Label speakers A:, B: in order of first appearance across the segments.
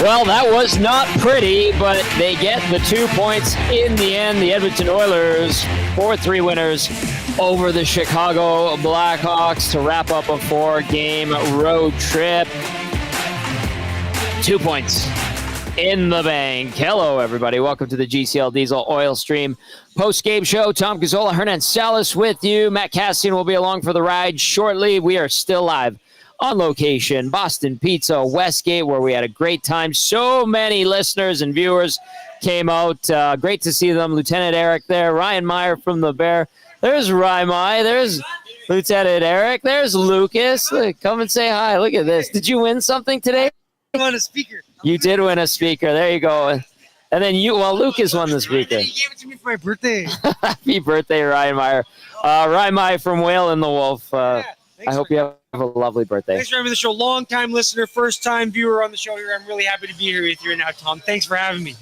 A: Well, that was not pretty, but they get the 2 points in the end. The Edmonton Oilers, 4-3 winners over the Chicago Blackhawks to wrap up a 4-game road trip. 2 points in the bank. Hello, everybody. Welcome to the GCL Diesel Oil Stream post-game show. Tom Gazzola, Hernan, Salas with you. Matt Cassian will be along for the ride shortly. We are still live on location, Boston Pizza, Westgate, where we had a great time. So many listeners and viewers came out. Great to see them. Lieutenant Eric there, Ryan Meyer from the Bear. There's Rymai. There's Lieutenant Eric. There's Lucas. Look, come and say hi. Look at this. Did you win something today?
B: I won a speaker.
A: You did win a speaker. There you go. And then Lucas won the speaker.
B: He gave it to me for my birthday.
A: Happy birthday, Ryan Meyer. Ryan Meyer from Whale and the Wolf. I hope you have a lovely birthday.
B: Thanks for having me on the show. Long-time listener, first-time viewer on the show here. I'm really happy to be here with you right now, Tom. Thanks for having me.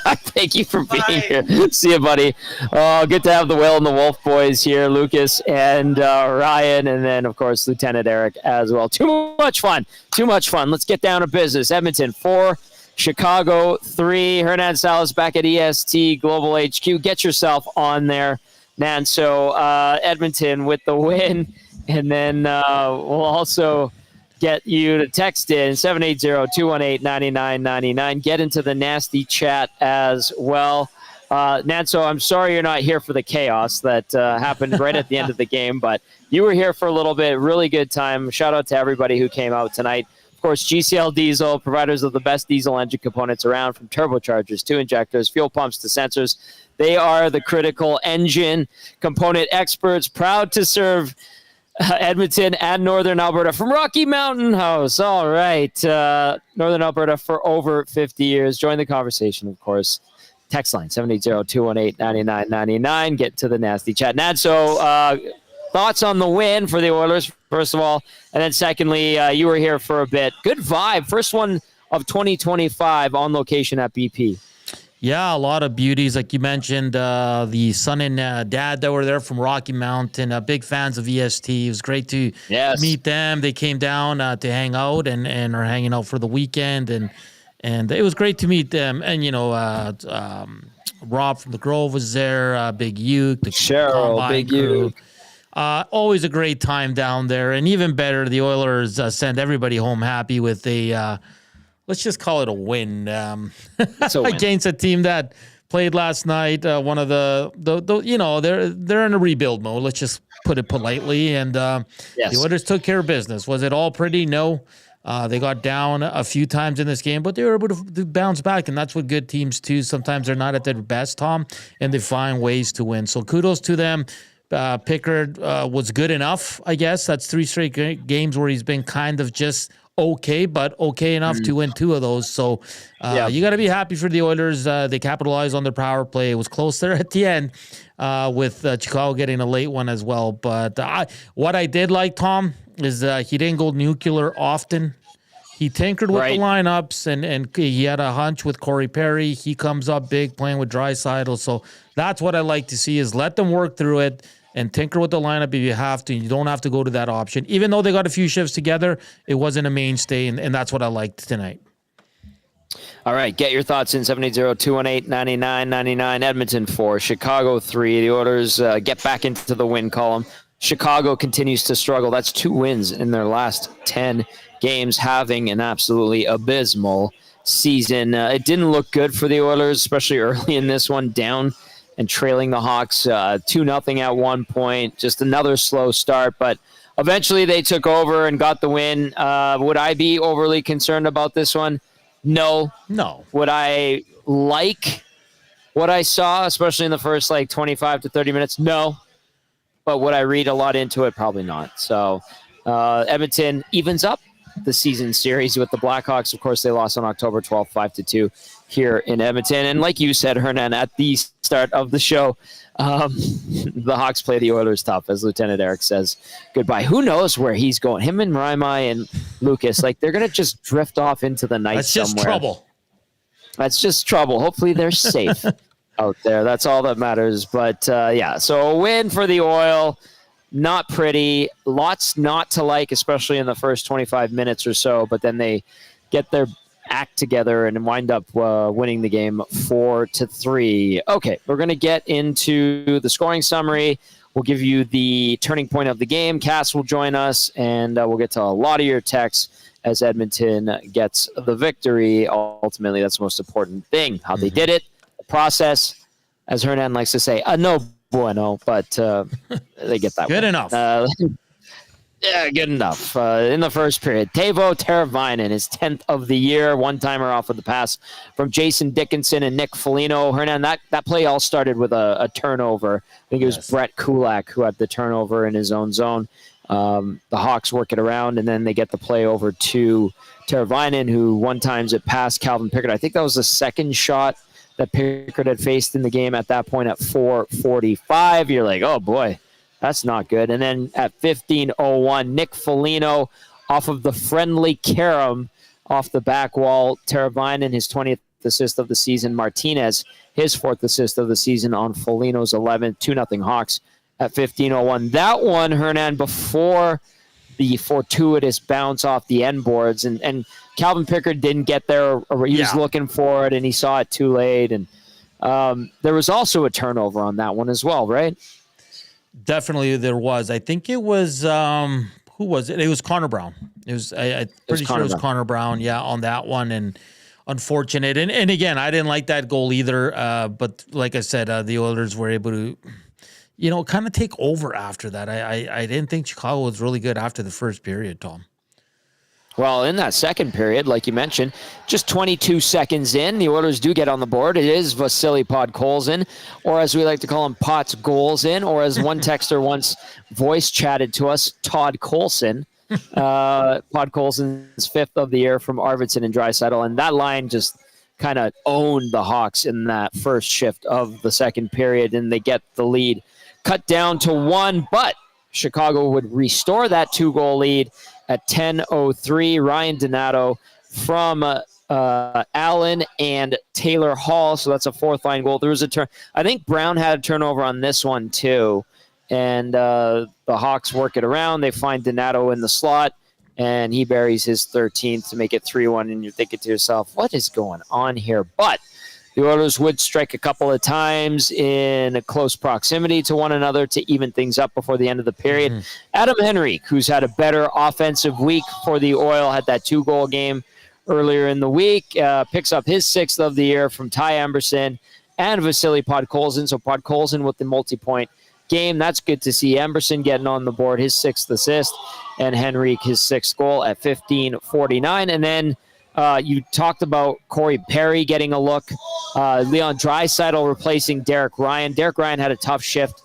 A: Thank you for being here. See you, buddy. Good to have the Whale and the Wolf boys here, Lucas and Ryan, and then, of course, Lieutenant Eric as well. Too much fun. Let's get down to business. Edmonton 4, Chicago 3. Hernan Salas back at EST Global HQ. Get yourself on there, Nan. So Edmonton with the win. And then we'll also get you to text in 780-218-9999. Get into the nasty chat as well. Nanso, I'm sorry you're not here for the chaos that happened right at the end of the game, but you were here for a little bit. Really good time. Shout out to everybody who came out tonight. Of course, GCL Diesel, providers of the best diesel engine components around, from turbochargers to injectors, fuel pumps to sensors. They are the critical engine component experts, proud to serve Edmonton and Northern Alberta from Rocky Mountain House. All right. Northern Alberta for over 50 years. Join the conversation, of course. Text line 780-218-9999. Get to the nasty chat. Nad, so thoughts on the win for the Oilers, first of all. And then secondly, you were here for a bit. Good vibe. First one of 2025 on location at BP.
C: Yeah, a lot of beauties. Like you mentioned, the son and dad that were there from Rocky Mountain, big fans of EST. It was great to meet them. They came down to hang out and are hanging out for the weekend. And it was great to meet them. And, Rob from the Grove was there, Big Uke, the
A: Cheryl, Big Uke.
C: Always a great time down there. And even better, the Oilers sent everybody home happy with a let's just call it a win, against a team that played last night. One of the they're in a rebuild mode. Let's just put it politely. And the Oilers took care of business. Was it all pretty? No. They got down a few times in this game, but they were able to bounce back, and that's what good teams do. Sometimes they're not at their best, Tom, and they find ways to win. So kudos to them. Pickard was good enough, I guess. That's 3 straight games where he's been kind of just okay, but okay enough to win 2 of those. So you got to be happy for the Oilers. They capitalized on their power play. It was close there at the end with Chicago getting a late one as well. But what I did like, Tom, is he didn't go nuclear often. He tinkered with the lineups, and he had a hunch with Corey Perry. He comes up big playing with Draisaitl. So that's what I like to see, is let them work through it and tinker with the lineup if you have to. You don't have to go to that option. Even though they got a few shifts together, it wasn't a mainstay, and that's what I liked tonight.
A: All right, get your thoughts in 780-218-9999. Edmonton 4, Chicago 3. The Oilers get back into the win column. Chicago continues to struggle. That's 2 wins in their last 10 games, having an absolutely abysmal season. It didn't look good for the Oilers, especially early in this one, down and trailing the Hawks 2-0 at one point. Just another slow start, but eventually they took over and got the win. Would I be overly concerned about this one? No. Would I like what I saw, especially in the first 25 to 30 minutes? No. But would I read a lot into it? Probably not. So Edmonton evens up the season series with the Blackhawks. Of course, they lost on October 12th, 5-2 here in Edmonton. And like you said, Hernan, at the start of the show, the Hawks play the Oilers tough, as Lieutenant Eric says goodbye. Who knows where he's going? Him and Rymai and Lucas, they're going to just drift off into the night somewhere. That's just trouble. Hopefully they're safe out there. That's all that matters. But, so a win for the Oil. Not pretty. Lots not to like, especially in the first 25 minutes or so. But then they get their act together and wind up winning the game 4-3. Okay, we're going to get into the scoring summary. We'll give you the turning point of the game. Cass will join us, and we'll get to a lot of your texts as Edmonton gets the victory. Ultimately, that's the most important thing. How they did it, the process, as Hernan likes to say, no bueno, but they get that
C: Good
A: one.
C: enough.
A: Yeah, good enough. In the first period, Teuvo Teravainen, his 10th of the year, one-timer off of the pass from Jason Dickinson and Nick Foligno. Hernan, that play all started with a turnover. I think it was Brett Kulak who had the turnover in his own zone. The Hawks work it around, and then they get the play over to Teravainen, who one times it past Calvin Pickard. I think that was the second shot that Pickard had faced in the game at that point at 4:45. You're like, oh, boy. That's not good. And then at 15:01, Nick Foligno off of the friendly carom off the back wall. Teravainen, his 20th assist of the season. Martinez, his 4th assist of the season on Foligno's 11th. 2-0 Hawks at 15:01. That one, Hernan, before the fortuitous bounce off the end boards. And Calvin Pickard didn't get there. Or he was looking for it, and he saw it too late. And there was also a turnover on that one as well, right?
C: Definitely there was. I think it was who was it? It was Connor Brown. I'm pretty sure it was Connor Brown, on that one. And unfortunate. And again, I didn't like that goal either. But like I said, the Oilers were able to, kind of take over after that. I didn't think Chicago was really good after the first period, Tom.
A: Well, in that second period, like you mentioned, just 22 seconds in, the Oilers do get on the board. It is Vasily Podkolzin, or as we like to call him, Pot's Goals in, or as one texter once voice chatted to us, Todd Colson. Podkolzin's 5th of the year from Arvidsson and Draisaitl, and that line just kind of owned the Hawks in that first shift of the second period, and they get the lead cut down to 1, but Chicago would restore that 2-goal lead at 10:03. Ryan Donato from Allen and Taylor Hall. So that's a 4th-line goal. There was a turn. I think Brown had a turnover on this one too. And the Hawks work it around. They find Donato in the slot, and he buries his 13th to make it 3-1. And you're thinking to yourself, what is going on here? But the Oilers would strike a couple of times in close proximity to one another to even things up before the end of the period. Adam Henrique, who's had a better offensive week for the Oil, had that 2-goal game earlier in the week, picks up his 6th of the year from Ty Emberson and Vasily Podkolzin. So Podkolzin with the multi-point game. That's good to see. Emberson getting on the board, his 6th assist, and Henrique his 6th goal at 15:49. And then you talked about Corey Perry getting a look. Leon Draisaitl replacing Derek Ryan. Derek Ryan had a tough shift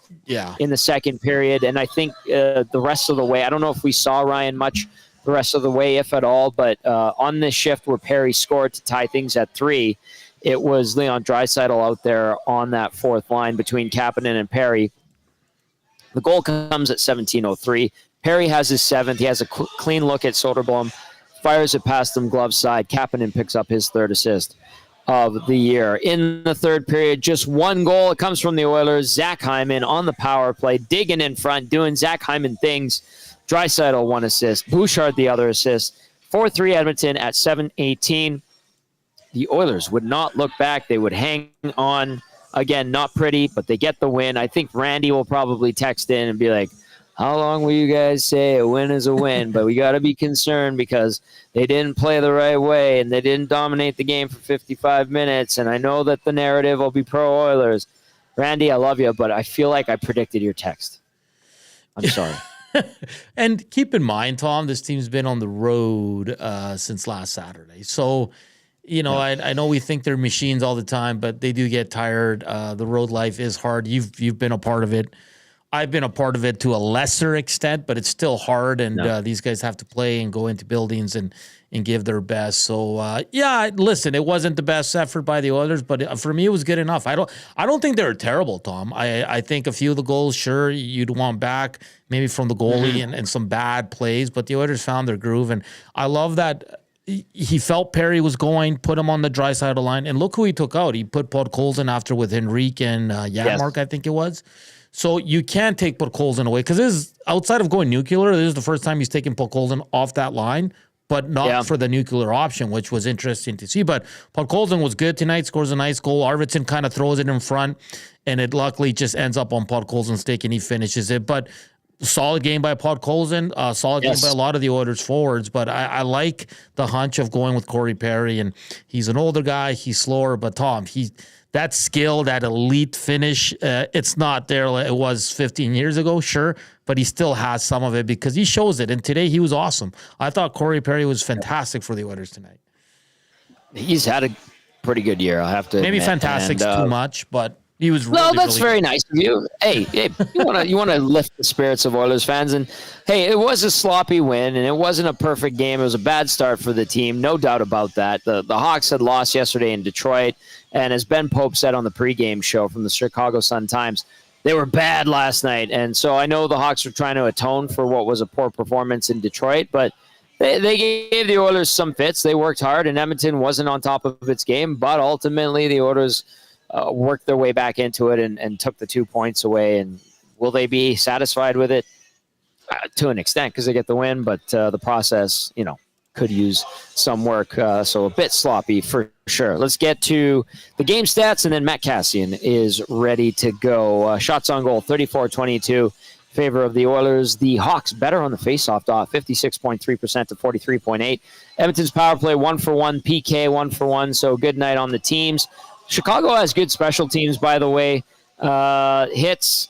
A: in the second period, and I think the rest of the way, I don't know if we saw Ryan much the rest of the way, if at all, but on this shift where Perry scored to tie things at 3, it was Leon Draisaitl out there on that 4th line between Kapanen and Perry. The goal comes at 17:03. Perry has his 7th. He has a clean look at Soderblom. Fires it past him, glove side. Kapanen picks up his 3rd assist of the year. In the third period, just 1 goal. It comes from the Oilers. Zach Hyman on the power play, digging in front, doing Zach Hyman things. Draisaitl 1 assist. Bouchard the other assist. 4-3 Edmonton at 7:18. The Oilers would not look back. They would hang on. Again, not pretty, but they get the win. I think Randy will probably text in and be like, how long will you guys say a win is a win? But we got to be concerned because they didn't play the right way and they didn't dominate the game for 55 minutes. And I know that the narrative will be pro-Oilers. Randy, I love you, but I feel like I predicted your text. I'm sorry.
C: And keep in mind, Tom, this team's been on the road since last Saturday. So, I know we think they're machines all the time, but they do get tired. The road life is hard. You've been a part of it. I've been a part of it to a lesser extent, but it's still hard, and these guys have to play and go into buildings and give their best. So, listen, it wasn't the best effort by the Oilers, but for me, it was good enough. I don't think they were terrible, Tom. I think a few of the goals, sure, you'd want back, maybe from the goalie and some bad plays, but the Oilers found their groove, and I love that he felt Perry was going, put him on the Draisaitl line, and look who he took out. He put Podkolzin after with Henrique and Janmark, I think it was. So you can't take Podkolzin away because this is outside of going nuclear. This is the first time he's taken Podkolzin off that line. but not for the nuclear option, which was interesting to see. But Podkolzin was good tonight, scores a nice goal. Arvidsson kind of throws it in front, and it luckily just ends up on Podkolzin's stick, and he finishes it. But solid game by Podkolzin, solid game by a lot of the Oilers forwards. But I like the hunch of going with Corey Perry, and he's an older guy. He's slower, but Tom, that skill, that elite finish, it's not there like it was 15 years ago, sure, but he still has some of it because he shows it. And today he was awesome. I thought Corey Perry was fantastic for the Oilers tonight.
A: He's had a pretty good year, I have to
C: Maybe
A: admit.
C: fantastic's too much, but he was really,
A: that's
C: really
A: very
C: good.
A: nice of you. Hey, you want to lift the spirits of Oilers fans, and hey, it was a sloppy win, and it wasn't a perfect game. It was a bad start for the team, no doubt about that. The Hawks had lost yesterday in Detroit, and as Ben Pope said on the pregame show from the Chicago Sun-Times, they were bad last night. And so I know the Hawks are trying to atone for what was a poor performance in Detroit, but they gave the Oilers some fits. They worked hard, and Edmonton wasn't on top of its game, but ultimately the Oilers worked their way back into it and took the 2 points away. And will they be satisfied with it? To an extent, because they get the win, but the process, could use some work. So a bit sloppy for sure. Let's get to the game stats, and then Matt Cassian is ready to go. Shots on goal, 34-22. Favor of the Oilers. The Hawks better on the faceoff dot, 56.3% to 43.8. Edmonton's power play 1-for-1, PK 1-for-1. So good night on the teams. Chicago has good special teams, by the way. Hits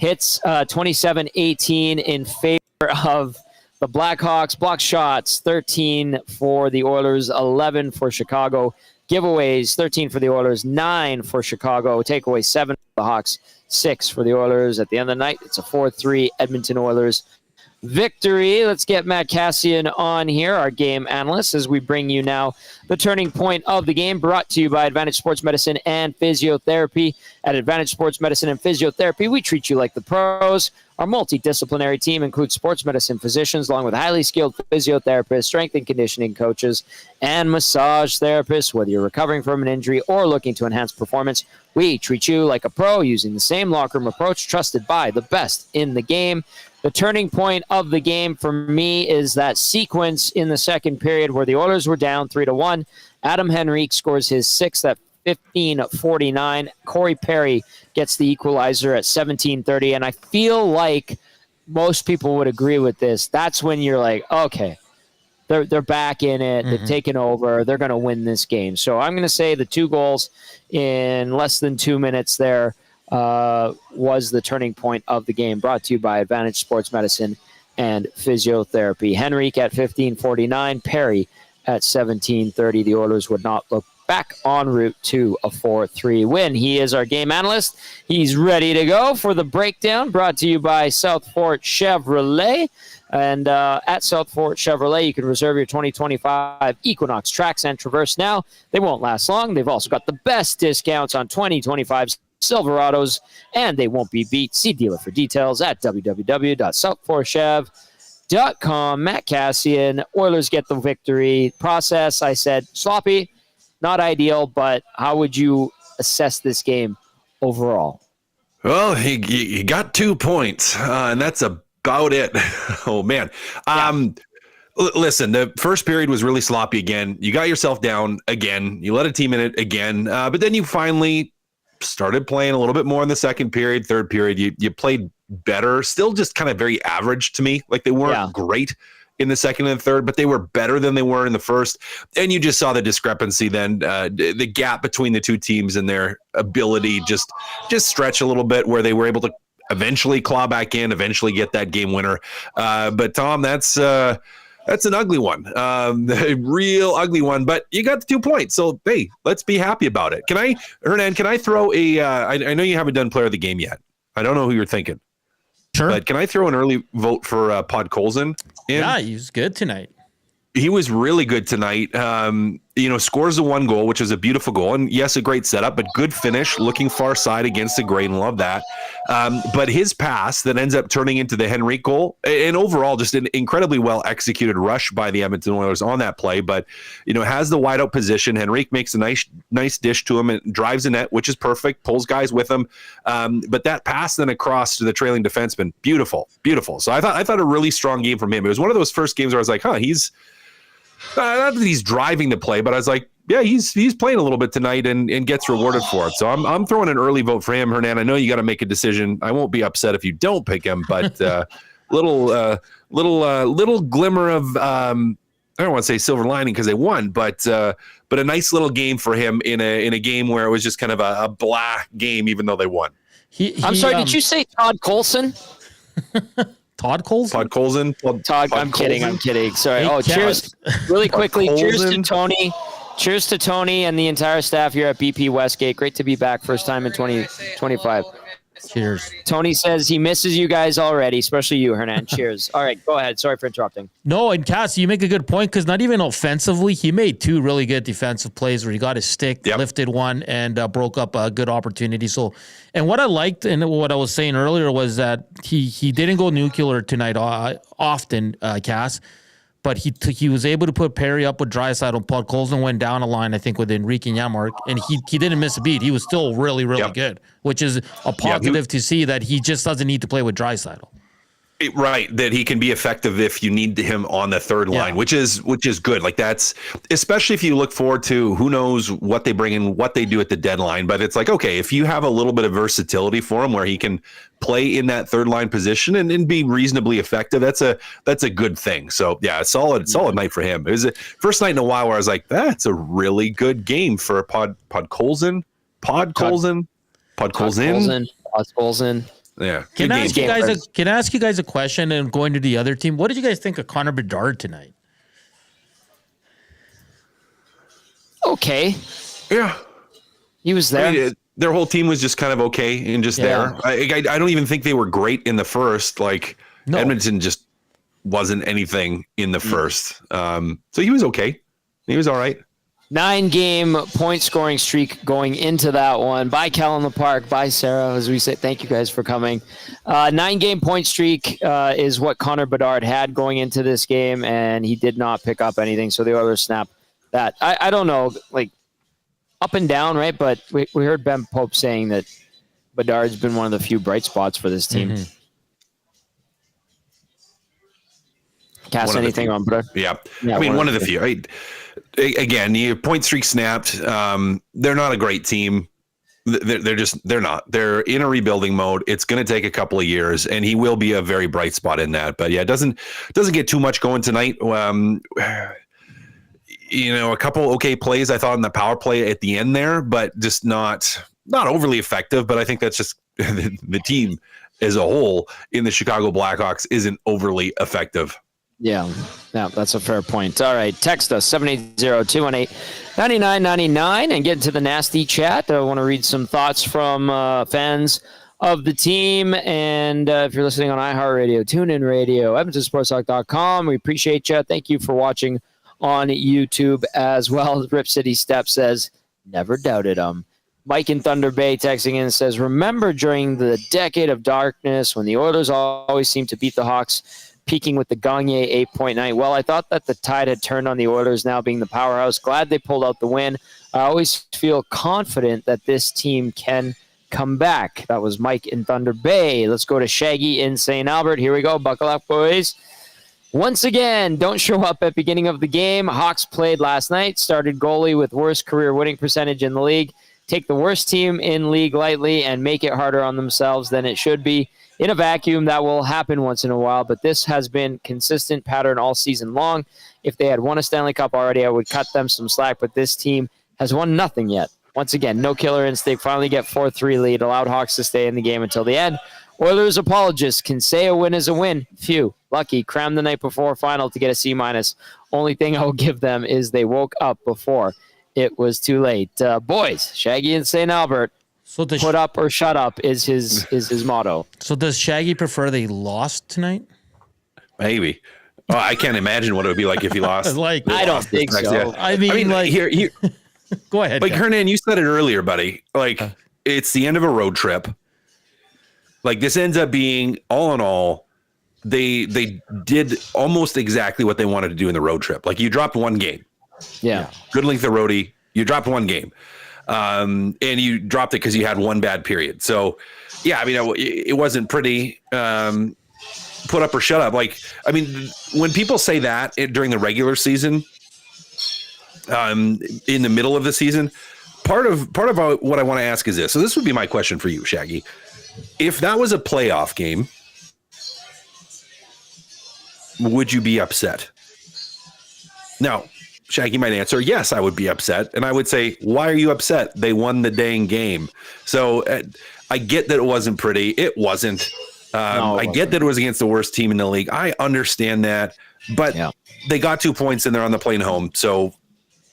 A: 27-18 in favor of the Blackhawks. Block shots 13 for the Oilers, 11 for Chicago. Giveaways 13 for the Oilers, 9 for Chicago. Takeaway 7 for the Hawks, 6 for the Oilers. At the end of the night, it's a 4-3 Edmonton Oilers victory. Let's get Matt Cassian on here, our game analyst, as we bring you now the turning point of the game, brought to you by Advantage Sports Medicine and Physiotherapy. At Advantage Sports Medicine and Physiotherapy, we treat you like the pros. Our multidisciplinary team includes sports medicine physicians, along with highly skilled physiotherapists, strength and conditioning coaches, and massage therapists. Whether you're recovering from an injury or looking to enhance performance, we treat you like a pro using the same locker room approach trusted by the best in the game. The turning point of the game for me is that sequence in the second period where the Oilers were down 3-1. Adam Henrique scores his sixth at 15:49. Corey Perry gets the equalizer at 17:30. And I feel like most people would agree with this. That's when you're like, okay, they're back in it. They've taken over. They're going to win this game. So I'm going to say the 2 goals in less than 2 minutes there was the turning point of the game, brought to you by Advantage Sports Medicine and Physiotherapy. Henrique at 15:49, Perry at 17:30. The Oilers would not look back en route to a 4-3 win. He is our game analyst. He's ready to go for the breakdown, brought to you by Southport Chevrolet. And at Southport Chevrolet, you can reserve your 2025 Equinox Trax and Traverse now. They won't last long. They've also got the best discounts on 2025 Silverados, and they won't be beat. See dealer for details at www.southportchev.com. Matt Cassian, Oilers get the victory. Process, I said, sloppy, not ideal, but how would you assess this game overall?
D: Well, he got 2 points, and that's about it. Oh, man. Listen, the first period was really sloppy again. You got yourself down again. You let a team in it again, but then you finally started playing a little bit more in the second period. Third period, you played better. Still just kind of very average to me. Like they weren't great in the second and third, but they were better than they were in the first. And you just saw the discrepancy then, the gap between the two teams and their ability just stretch a little bit, where they were able to eventually claw back in, eventually get that game winner. But Tom, that's an ugly one, a real ugly one, but you got the 2 points. So, hey, let's be happy about it. Hernan, can I throw I know you haven't done player of the game yet. I don't know who you're thinking.
C: Sure.
D: But can I throw an early vote for Podkolzin in?
C: Yeah, he was good tonight.
D: He was really good tonight. scores the one goal, which is a beautiful goal. And yes, a great setup, but good finish, looking far side against the grain. Love that. But his pass that ends up turning into the Henrique goal, and overall just an incredibly well executed rush by the Edmonton Oilers on that play. But, has the wide out position. Henrique makes a nice dish to him and drives the net, which is perfect, pulls guys with him. But that pass then across to the trailing defenseman, beautiful. So I thought a really strong game from him. It was one of those first games where I was like, he's not that he's driving the play, but I was like, yeah, he's playing a little bit tonight and gets rewarded for it. So I'm throwing an early vote for him, Hernan. I know you got to make a decision. I won't be upset if you don't pick him, but little glimmer of I don't want to say silver lining because they won, but a nice little game for him in a game where it was just kind of a blah game, even though they won.
A: I'm sorry, did you say Podkolzin?
D: Podkolzin.
A: Todd, I'm kidding. Sorry. Cheers. Really quickly. Cheers to Tony. Cheers to Tony and the entire staff here at BP Westgate. Great to be back. First time in 2025.
C: Cheers.
A: Tony says he misses you guys already, especially you, Hernan. Cheers. All right, go ahead. Sorry for interrupting.
C: No, and Cass, you make a good point because not even offensively, he made two really good defensive plays where he got his stick, lifted one, and broke up a good opportunity. So, and what I liked and what I was saying earlier was that he didn't go nuclear tonight often, Cass, but he was able to put Perry up with Draisaitl and Podkolzin went down a line, I think, with Enrique and Yamark, and he didn't miss a beat. He was still really, really good, which is a positive to see that he just doesn't need to play with Draisaitl.
D: Right, that he can be effective if you need him on the third line, which is good. Like that's especially if you look forward to who knows what they bring in, what they do at the deadline. But it's like, okay, if you have a little bit of versatility for him where he can play in that third line position and be reasonably effective, that's a good thing. So yeah, a solid night for him. It was the first night in a while where I was like, that's a really good game for Podkolzin. Yeah.
C: Can I ask you guys a question and going to the other team? What did you guys think of Connor Bedard tonight?
A: Okay.
D: Yeah.
A: He was there.
D: I mean, their whole team was just kind of okay and just there. I don't even think they were great in the first. Edmonton just wasn't anything in the first. So he was okay. He was all right.
A: 9-game point scoring streak going into that one. Bye, Cal in the Park. Bye, Sarah. As we say, thank you guys for coming. 9-game point streak is what Connor Bedard had going into this game, and he did not pick up anything. So the Oilers snapped that. I don't know, up and down, right? But we heard Ben Pope saying that Bedard's been one of the few bright spots for this team.
C: Mm-hmm.
A: Cass, anything on Bedard?
D: Yeah. I mean, one of the few. Right? Again, your point streak snapped. They're not a great team. They're not. They're in a rebuilding mode. It's going to take a couple of years, and he will be a very bright spot in that. But yeah, it doesn't get too much going tonight. A couple okay plays I thought in the power play at the end there, but just not overly effective. But I think that's just the team as a whole in the Chicago Blackhawks isn't overly effective.
A: Yeah, that's a fair point. All right, text us, 780-218-9999, and get into the nasty chat. I want to read some thoughts from fans of the team. And if you're listening on iHeartRadio, TuneIn Radio, EdmontonSportsTalk.com, we appreciate you. Thank you for watching on YouTube as well. Rip City Step says, never doubted him. Mike in Thunder Bay texting in says, remember during the decade of darkness when the Oilers always seemed to beat the Hawks, peaking with the Gagne 8.9. Well, I thought that the tide had turned on the Oilers now being the powerhouse. Glad they pulled out the win. I always feel confident that this team can come back. That was Mike in Thunder Bay. Let's go to Shaggy in St. Albert. Here we go. Buckle up, boys. Once again, don't show up at beginning of the game. Hawks played last night. Started goalie with worst career winning percentage in the league. Take the worst team in league lightly and make it harder on themselves than it should be. In a vacuum, that will happen once in a while, but this has been consistent pattern all season long. If they had won a Stanley Cup already, I would cut them some slack, but this team has won nothing yet. Once again, no killer instinct, finally get 4-3 lead, allowed Hawks to stay in the game until the end. Oilers apologists can say a win is a win. Phew, lucky, crammed the night before final to get a C-. Only thing I will give them is they woke up before it was too late. Boys, Shaggy in St. Albert. So put up or shut up is his motto.
C: So does Shaggy prefer they lost tonight?
D: Maybe. Oh, I can't imagine what it would be like if he lost.
C: Like,
A: I don't think so.
D: Yeah.
C: I mean, like,
D: here.
C: Go ahead.
D: Like, Hernan, you said it earlier, buddy. Like, it's the end of a road trip. Like, this ends up being, all in all, they did almost exactly what they wanted to do in the road trip. Like, you dropped one game.
A: Yeah.
D: Good length of roadie. You dropped one game. And you dropped it because you had one bad period. So, yeah, I mean, it wasn't pretty. Put up or shut up. Like, I mean, when people say that during the regular season, in the middle of the season, part of what I want to ask is this. So this would be my question for you, Shaggy. If that was a playoff game, would you be upset? Now, Shaggy might answer, yes, I would be upset. And I would say, why are you upset? They won the dang game. So I get that it wasn't pretty. It wasn't. I get that it was against the worst team in the league. I understand that. But they got 2 points and they're on the plane home. So,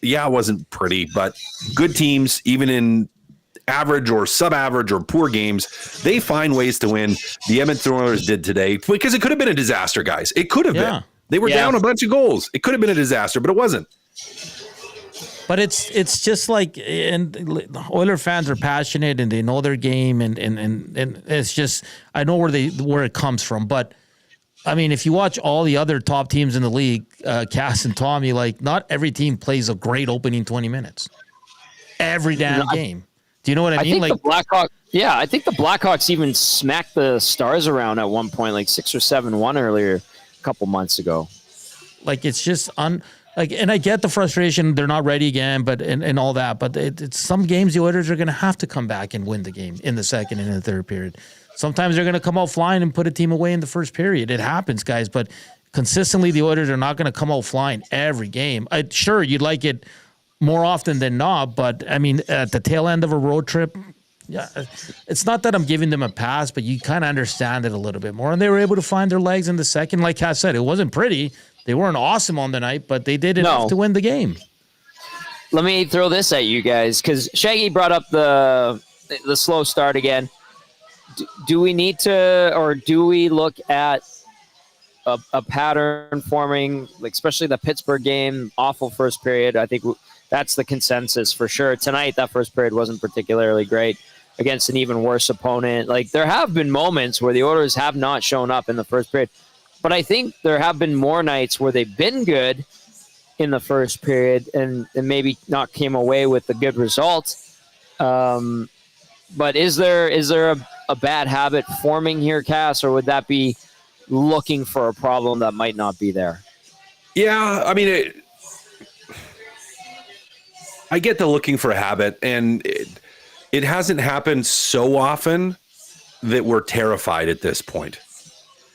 D: yeah, it wasn't pretty. But good teams, even in average or sub-average or poor games, they find ways to win. The Edmonton Oilers did today. Because it could have been a disaster, guys. It could have been. They were down a bunch of goals. It could have been a disaster, but it wasn't.
C: But it's just like, and Oiler fans are passionate and they know their game, and it's just, I know where it comes from. But I mean, if you watch all the other top teams in the league, Cass and Tommy, like, not every team plays a great opening 20 minutes every damn game. Do you know what I mean?
A: Think the Blackhawks. Yeah, I think the Blackhawks even smacked the Stars around at one point, like 6 or 7-1 earlier a couple months ago.
C: Like, it's just like, and I get the frustration, they're not ready again, but and all that. But it's some games the Oilers are going to have to come back and win the game in the second and the third period. Sometimes they're going to come out flying and put a team away in the first period. It happens, guys. But consistently, the Oilers are not going to come out flying every game. Sure, you'd like it more often than not, but I mean, at the tail end of a road trip, yeah, it's not that I'm giving them a pass, but you kind of understand it a little bit more. And they were able to find their legs in the second. Like I said, it wasn't pretty. They weren't awesome on the night, but they did enough to win the game.
A: Let me throw this at you guys, because Shaggy brought up the slow start again. Do we need to, or do we look at a pattern forming, like especially the Pittsburgh game, awful first period? I think that's the consensus for sure. Tonight, that first period wasn't particularly great against an even worse opponent. Like, there have been moments where the Oilers have not shown up in the first period. But I think there have been more nights where they've been good in the first period and maybe not came away with a good result. But is there a bad habit forming here, Cass, or would that be looking for a problem that might not be there?
D: Yeah, I mean, I get the looking for a habit, and it hasn't happened so often that we're terrified at this point.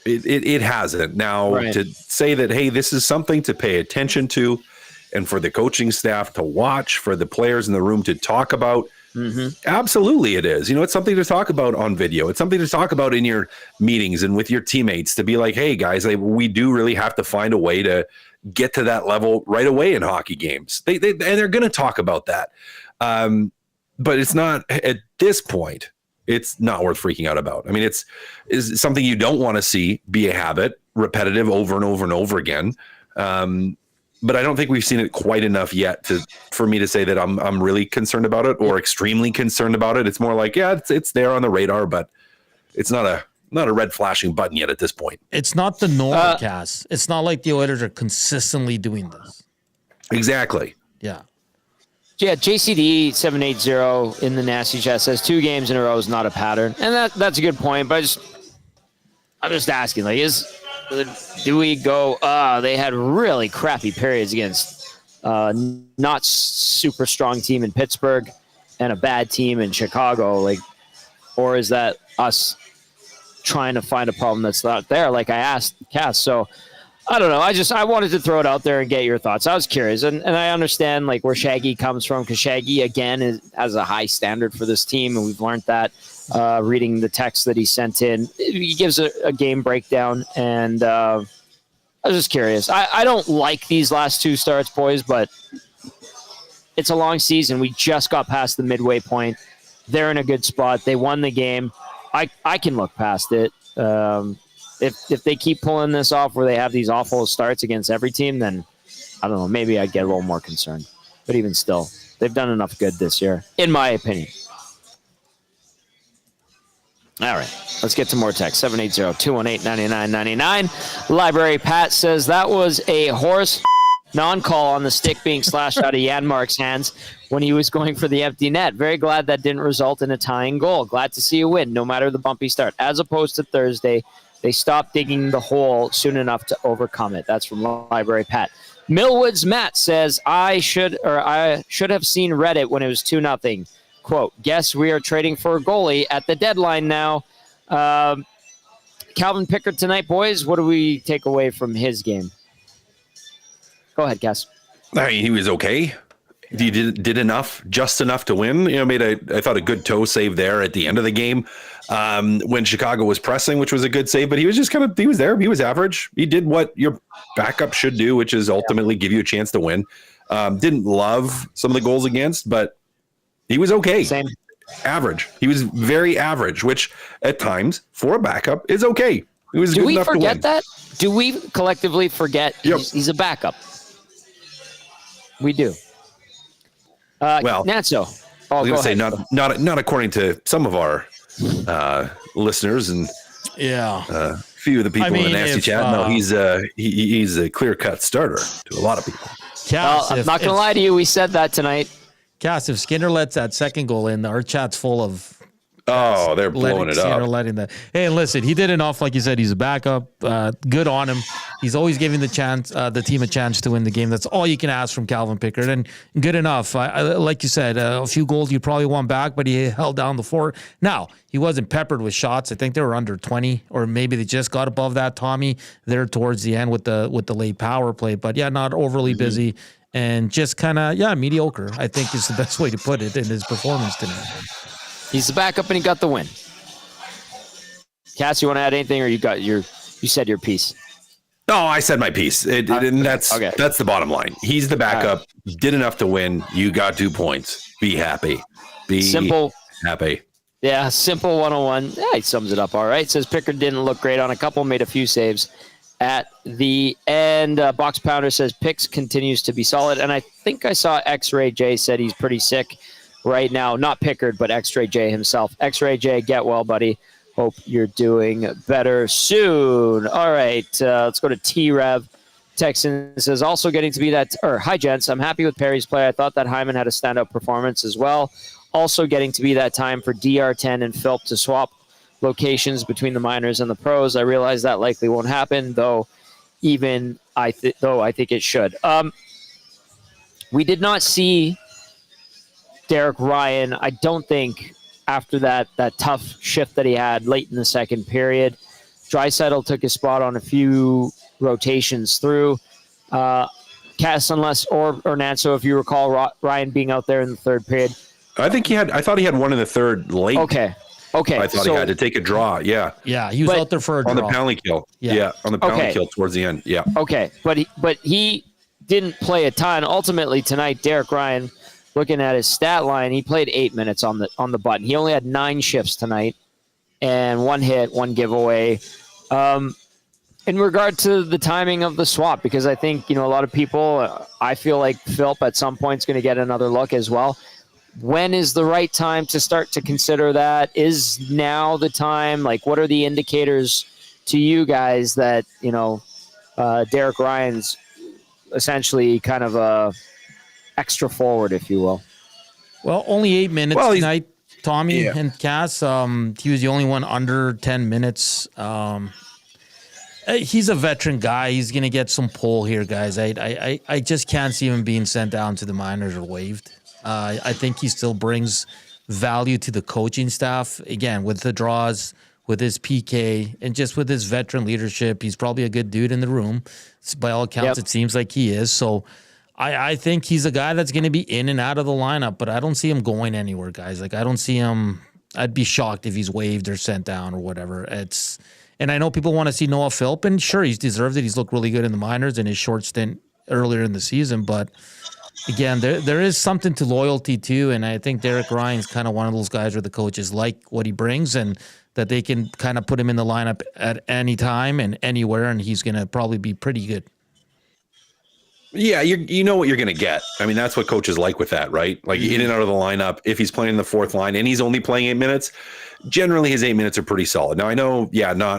D: It hasn't. Now, to say that, hey, this is something to pay attention to, and for the coaching staff to watch, for the players in the room to talk about, absolutely it is. You know, it's something to talk about on video. It's something to talk about in your meetings and with your teammates, to be like, hey, guys, we do really have to find a way to get to that level right away in hockey games. And they're going to talk about that. But it's not, at this point, it's not worth freaking out about. I mean, it's something you don't want to see be a habit, repetitive over and over and over again. But I don't think we've seen it quite enough yet for me to say that I'm really concerned about it or extremely concerned about it. It's more like, yeah, it's there on the radar, but it's not a red flashing button yet at this point.
C: It's not the norm, Cass. It's not like the Oilers are consistently doing this. Exactly. Yeah.
A: Yeah, JCD 780 in the Nasty Chat says 2 games in a row is not a pattern, and that's a good point. But I'm just asking, like, do we go? They had really crappy periods against not super strong team in Pittsburgh and a bad team in Chicago, like, or is that us trying to find a problem that's not there? Like I asked Cass, so. I don't know. I wanted to throw it out there and get your thoughts. I was curious, and I understand like where Shaggy comes from, because Shaggy again has a high standard for this team, and we've learned that reading the text that he sent in. He gives a game breakdown, and I was just curious. I don't like these last 2 starts, boys, but it's a long season. We just got past the midway point. They're in a good spot. They won the game. I can look past it. if they keep pulling this off where they have these awful starts against every team, then I don't know, maybe I'd get a little more concerned. But even still, they've done enough good this year, in my opinion. All right, let's get to more text. 780-218-9999. Library Pat says that was a horse non-call on the stick being slashed out of Janmark's hands when he was going for the empty net. Very glad that didn't result in a tying goal. Glad to see a win, no matter the bumpy start. As opposed to Thursday, they stopped digging the hole soon enough to overcome it. That's from Library Pat. Millwood's Matt says, I should have seen Reddit when it was 2-0. Quote, guess we are trading for a goalie at the deadline now. Calvin Pickard tonight, boys. What do we take away from his game? Go ahead, Cass.
D: I mean, he was okay. He did enough, just enough to win. Made I thought a good toe save there at the end of the game when Chicago was pressing, which was a good save. But he was just he was there. He was average. He did what your backup should do, which is ultimately give you a chance to win. Didn't love some of the goals against, but he was okay.
A: Same.
D: Average. He was very average, which at times for a backup is okay. He was good enough to win.
A: Do we forget that? Do we collectively forget he's a backup? We do.
D: Well,
A: Natso.
D: I was going to say not according to some of our listeners and a few of the people in the nasty chat. No, he's a clear-cut starter to a lot of people.
A: Cass, I'm not going to lie to you. We said that tonight.
C: Cass, if Skinner lets that second goal in, our chat's full of.
D: Oh, they're blowing it up.
C: Letting that. Hey, listen, he did enough. Like you said, he's a backup. Good on him. He's always giving the team a chance to win the game. That's all you can ask from Calvin Pickard, and good enough. Like you said, a few goals you probably want back, but he held down the fort. Now he wasn't peppered with shots. I think they were under 20, or maybe they just got above that. Tommy there towards the end with the late power play, but not overly busy. And just kind of, mediocre, I think is the best way to put it in his performance tonight.
A: He's the backup and he got the win. Cass, you want to add anything, or you said your piece?
D: No, I said my piece. And that's the bottom line. He's the backup, did enough to win. You got 2 points. Be happy. Be happy.
A: Yeah, simple 101. Yeah, he sums it up all right. Says Pickard didn't look great on a couple, made a few saves at the end. Box Pounder says Picks continues to be solid. And I think I saw X-Ray J said he's pretty sick right now. Not Pickard, but X-Ray J himself. X-Ray J, get well, buddy. Hope you're doing better soon. All right, let's go to T-Rev. Texan says, also getting to be that, hi, gents. I'm happy with Perry's play. I thought that Hyman had a standout performance as well. Also getting to be that time for DR10 and Philp to swap locations between the minors and the pros. I realize that likely won't happen, though I think it should. We did not see Derek Ryan, I don't think, after that tough shift that he had late in the second period. Draisaitl took his spot on a few rotations through. Cass, unless or Nanso, if you recall, Ryan being out there in the third period.
D: I thought he had one in the third late.
A: Okay.
D: I thought he had to take a draw. Yeah.
C: Yeah, he was out there for a draw.
D: On the penalty kill. Yeah, on the penalty kill towards the end. Yeah.
A: Okay, but he didn't play a ton. Ultimately tonight, Derek Ryan, looking at his stat line, he played 8 minutes on the button. He only had 9 shifts tonight and 1 hit, 1 giveaway. In regard to the timing of the swap, because I think, a lot of people, I feel like Philp at some point is going to get another look as well. When is the right time to start to consider that? Is now the time? Like, what are the indicators to you guys that, Derek Ryan's essentially kind of a extra forward, if you will?
C: Well, only 8 minutes tonight, Tommy and Cass. He was the only one under 10 minutes. He's a veteran guy. He's going to get some pull here, guys. I just can't see him being sent down to the minors or waived. I think he still brings value to the coaching staff. Again, with the draws, with his PK, and just with his veteran leadership. He's probably a good dude in the room. By all accounts, It seems like he is. So I think he's a guy that's going to be in and out of the lineup, but I don't see him going anywhere, guys. Like, I don't see him. I'd be shocked if he's waived or sent down or whatever. And I know people want to see Noah Philp, and sure, he's deserved it. He's looked really good in the minors in his short stint earlier in the season, but again, there is something to loyalty too, and I think Derek Ryan's kind of one of those guys where the coaches like what he brings, and that they can kind of put him in the lineup at any time and anywhere, and he's going to probably be pretty good.
D: Yeah, you know what you're going to get. I mean, that's what coaches like with that, right? Like in and out of the lineup. If he's playing the fourth line and he's only playing 8 minutes, generally his 8 minutes are pretty solid. Now I know,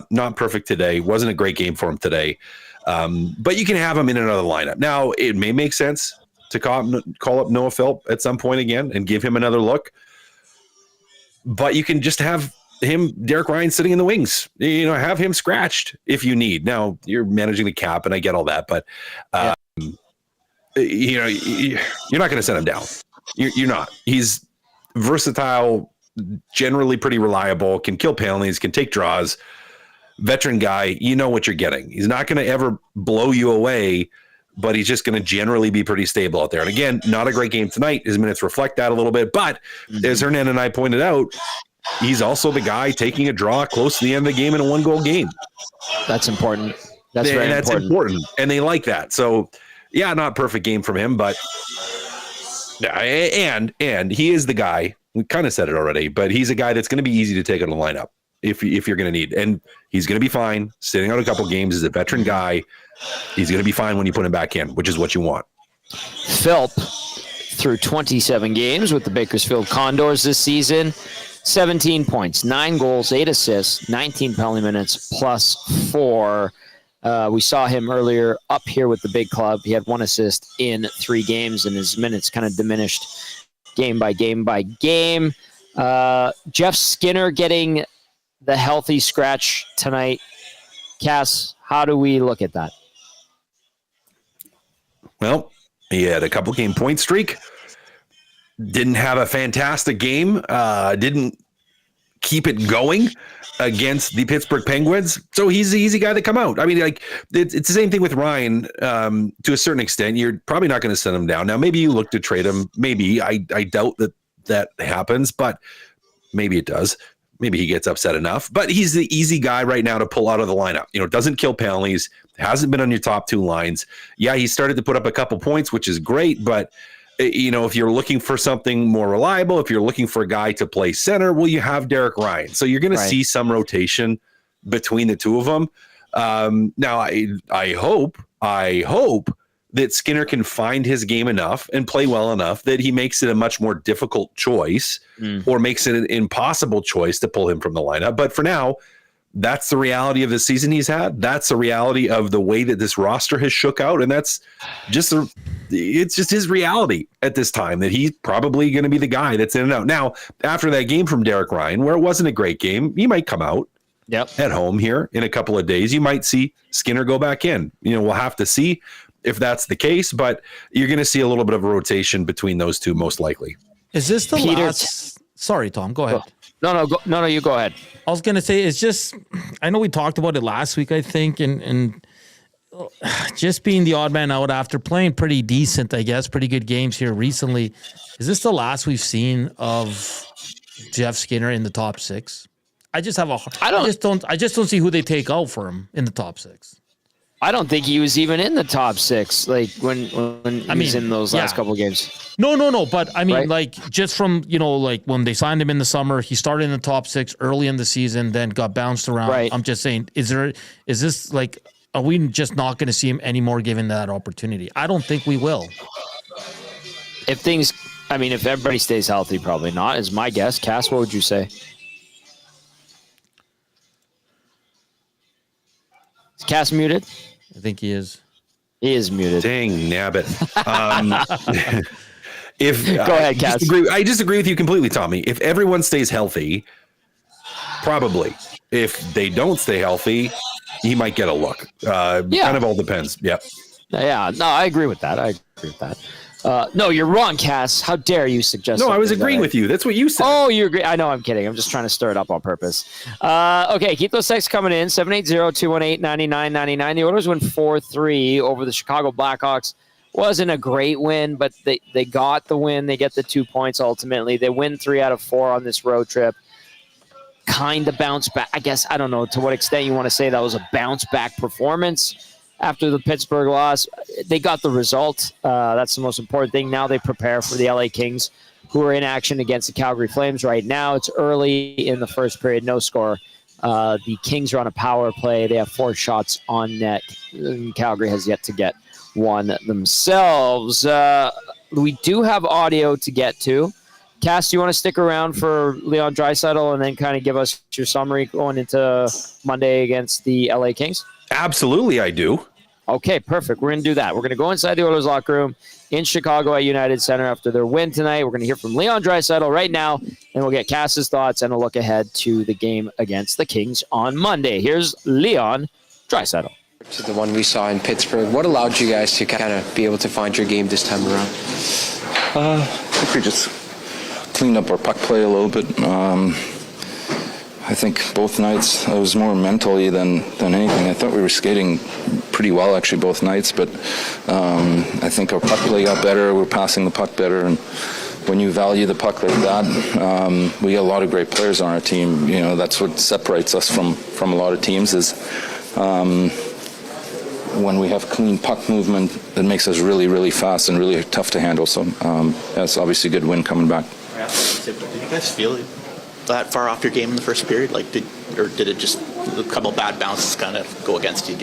D: not perfect today. Wasn't a great game for him today, but you can have him in and out of the lineup. Now it may make sense to call up Noah Philp at some point again and give him another look, but you can just have Derek Ryan sitting in the wings. Have him scratched if you need. Now you're managing the cap, and I get all that, but. You're not going to send him down. You're not. He's versatile, generally pretty reliable, can kill penalties, can take draws, veteran guy. You know what you're getting. He's not going to ever blow you away, but he's just going to generally be pretty stable out there. And again, not a great game tonight. His minutes reflect that a little bit, but as Hernan and I pointed out, he's also the guy taking a draw close to the end of the game in a 1-goal game.
A: That's important. That's important.
D: And they like that. So, yeah, not perfect game from him, but and he is the guy. We kind of said it already, but he's a guy that's going to be easy to take out of the lineup if you're going to need. And he's going to be fine sitting out a couple games. He's a veteran guy. He's going to be fine when you put him back in, which is what you want.
A: Philp through 27 games with the Bakersfield Condors this season. 17 points, 9 goals, 8 assists, 19 penalty minutes, plus 4. We saw him earlier up here with the big club. He had 1 assist in 3 games, and his minutes kind of diminished game by game. Jeff Skinner getting the healthy scratch tonight. Cass, how do we look at that?
D: Well, he had a couple game point streak. Didn't have a fantastic game. Didn't keep it going against the Pittsburgh Penguins. So he's the easy guy to come out. I mean, like it's the same thing with Ryan to a certain extent. You're probably not going to send him down. Now, maybe you look to trade him. Maybe I doubt that happens, but maybe it does. Maybe he gets upset enough, but he's the easy guy right now to pull out of the lineup. Doesn't kill penalties, hasn't been on your top 2 lines. Yeah, he started to put up a couple points, which is great, but if you're looking for something more reliable, if you're looking for a guy to play center, well, you have Derek Ryan. So you're going to see some rotation between the two of them. Now, I hope that Skinner can find his game enough and play well enough that he makes it a much more difficult choice or makes it an impossible choice to pull him from the lineup. But for now, that's the reality of the season he's had. That's the reality of the way that this roster has shook out. And that's just it's just his reality at this time, that he's probably going to be the guy that's in and out. Now, after that game from Derek Ryan, where it wasn't a great game, he might come out at home here in a couple of days. You might see Skinner go back in. We'll have to see if that's the case, but you're going to see a little bit of a rotation between those two, most likely.
C: Is this the last? Sorry, Tom, go ahead.
A: No, you go ahead.
C: I was going to say, it's just, I know we talked about it last week, I think, and just being the odd man out after playing pretty decent, I guess, pretty good games here recently. Is this the last we've seen of Jeff Skinner in the top 6? I just don't see who they take out for him in the top 6.
A: I don't think he was even in the top 6, like when he was in those last couple of games.
C: No. But I mean, like just from, like when they signed him in the summer, he started in the top 6 early in the season, then got bounced around. Right. I'm just saying, is this like, are we just not going to see him anymore given that opportunity? I don't think we will.
A: If everybody stays healthy, probably not, is my guess. Cass, what would you say? Is Cass muted?
C: I think he is.
A: He is muted.
D: Dang, nabbit.
A: Go ahead, Cass.
D: I disagree with you completely, Tommy. If everyone stays healthy, probably. If they don't stay healthy, he might get a look. Kind of all depends. Yep.
A: Yeah. No, I agree with that. No, you're wrong, Cass. How dare you suggest?
D: No, I was agreeing with you. That's what you said.
A: Oh, you agree? I know. I'm kidding. I'm just trying to stir it up on purpose. Okay, keep those texts coming in. 780-218-9999. The Oilers win 4-3 over the Chicago Blackhawks. Wasn't a great win, but they got the win. They get the 2 points ultimately. They win 3 out of 4 on this road trip. Kind of bounce back. I guess, I don't know to what extent you want to say that was a bounce back performance. After the Pittsburgh loss, they got the result. That's the most important thing. Now they prepare for the LA Kings, who are in action against the Calgary Flames right now. It's early in the first period, no score. The Kings are on a power play. They have 4 shots on net. Calgary has yet to get one themselves. We do have audio to get to. Cass, do you want to stick around for Leon Draisaitl and then kind of give us your summary going into Monday against the LA Kings?
D: Absolutely, I do.
A: Okay, perfect. We're going to do that. We're going to go inside the Oilers locker room in Chicago at United Center after their win tonight. We're going to hear from Leon Draisaitl right now, and we'll get Cass's thoughts and a look ahead to the game against the Kings on Monday. Here's Leon Draisaitl.
E: To the one we saw in Pittsburgh, what allowed you guys to kind of be able to find your game this time around?
F: I think we just cleaned up our puck play a little bit. I think both nights it was more mentally than anything. I thought we were skating pretty well actually both nights, but I think our puck play got better. We're passing the puck better, and when you value the puck like that, we got a lot of great players on our team. You know, that's what separates us from a lot of teams is when we have clean puck movement, it makes us really, really fast and really tough to handle. So that's obviously a good win coming back.
G: Yeah. Did you guys feel that far off your game in the first period? Like, did it just a couple bad bounces kind of go against you?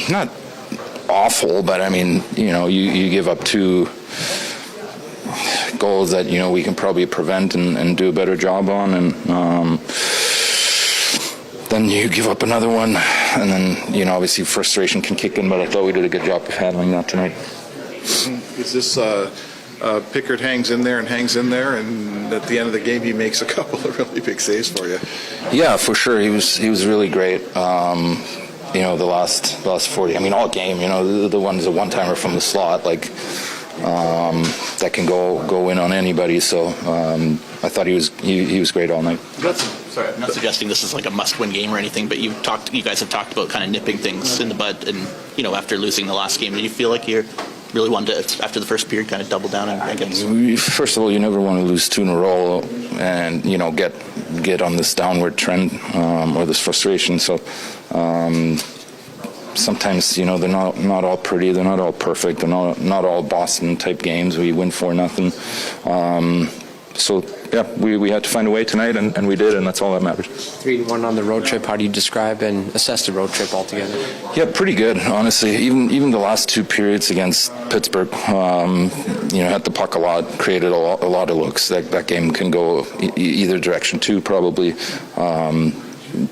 F: Not awful, but I mean, you know, you give up 2 goals that, you know, we can probably prevent and do a better job on, and then you give up another one, and then, you know, obviously frustration can kick in, but I thought we did a good job of handling that tonight.
H: Is this Pickard hangs in there, and at the end of the game he makes a couple of really big saves for you?
F: Yeah, for sure. He was really great. You know, the last 40. I mean, all game. You know, the one's a one-timer from the slot, like that can go in on anybody. So I thought he was great all night.
G: Sorry, I'm not suggesting this is like a must-win game or anything, but you guys have talked about kind of nipping things in the bud, and you know, after losing the last game, do you feel like you're really wanted to, after the first period, kind of double down and get?
F: First of all, you never want to lose 2 in a row, and you know, get on this downward trend or this frustration. So sometimes, you know, they're not all pretty, they're not all perfect, they're not all Boston type games where you win 4-0. So yeah, we had to find a way tonight, and we did, and that's all that matters.
E: 3-1 on the road trip. How do you describe and assess the road trip altogether?
F: Yeah, pretty good, honestly. Even the last 2 periods against Pittsburgh, you know, had the puck a lot, created a lot of looks. That game can go either direction too, probably.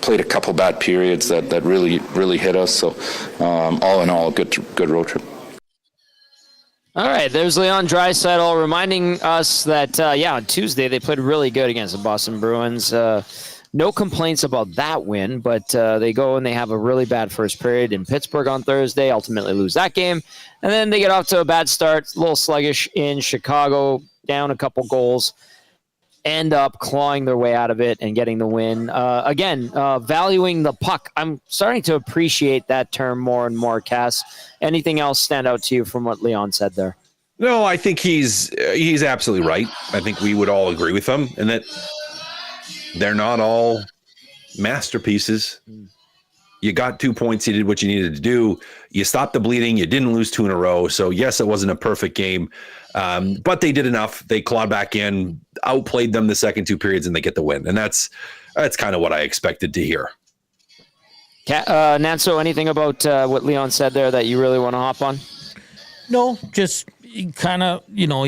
F: Played a couple bad periods that really hit us. So all in all, good road trip.
A: All right, there's Leon Draisaitl reminding us that, on Tuesday they played really good against the Boston Bruins. No complaints about that win, but they go and they have a really bad first period in Pittsburgh on Thursday, ultimately lose that game. And then they get off to a bad start, a little sluggish in Chicago, down a couple goals, end up clawing their way out of it and getting the win. Again, valuing the puck. I'm starting to appreciate that term more and more, Cass. Anything else stand out to you from what Leon said there?
D: No, I think he's absolutely right. I think we would all agree with him, and that they're not all masterpieces. You got 2 points. You did what you needed to do. You stopped the bleeding. You didn't lose 2 in a row. So yes, it wasn't a perfect game, but they did enough. They clawed back in, outplayed them the second 2 periods, and they get the win. And that's kind of what I expected to hear.
A: Nanso, anything about what Leon said there that you really want to hop on?
C: No, just kind of, you know,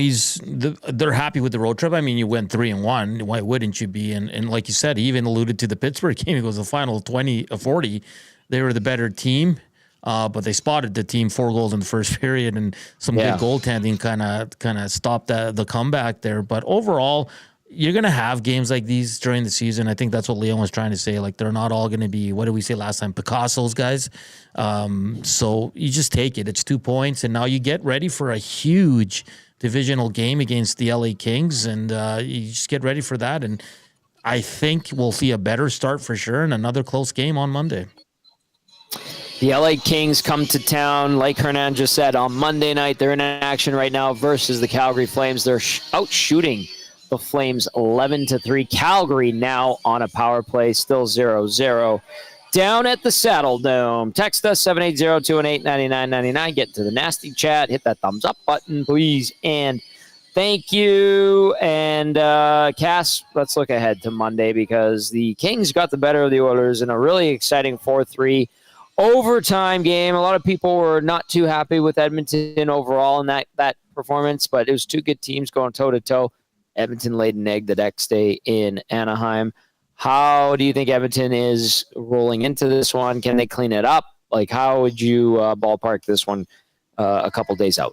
C: they're happy with the road trip. I mean, you went 3-1. Why wouldn't you be? And like you said, he even alluded to the Pittsburgh game. It was the final 20-40. They were the better team, but they spotted the team 4 goals in the first period, and some good goaltending kind of stopped the comeback there. But overall, you're going to have games like these during the season. I think that's what Leon was trying to say. Like, they're not all going to be, what did we say last time, Picasso's guys. So you just take it. It's 2 points, and now you get ready for a huge divisional game against the LA Kings, and you just get ready for that. And I think we'll see a better start for sure and another close game on Monday.
A: The LA Kings come to town, like Hernan just said, on Monday night. They're in action right now versus the Calgary Flames. They're out shooting the Flames 11-3. Calgary now on a power play, still 0-0. Down at the Saddle Dome. Text us 780-218-9999. Get to the nasty chat. Hit that thumbs up button, please. And Thank you. And Cass, let's look ahead to Monday because the Kings got the better of the Oilers in a really exciting 4-3 overtime game. A lot of people were not too happy with Edmonton overall in that performance, but it was two good teams going toe-to-toe. Edmonton laid an egg the next day in Anaheim. How do you think Edmonton is rolling into this one? Can they clean it up? Like, how would you ballpark this one a couple days out?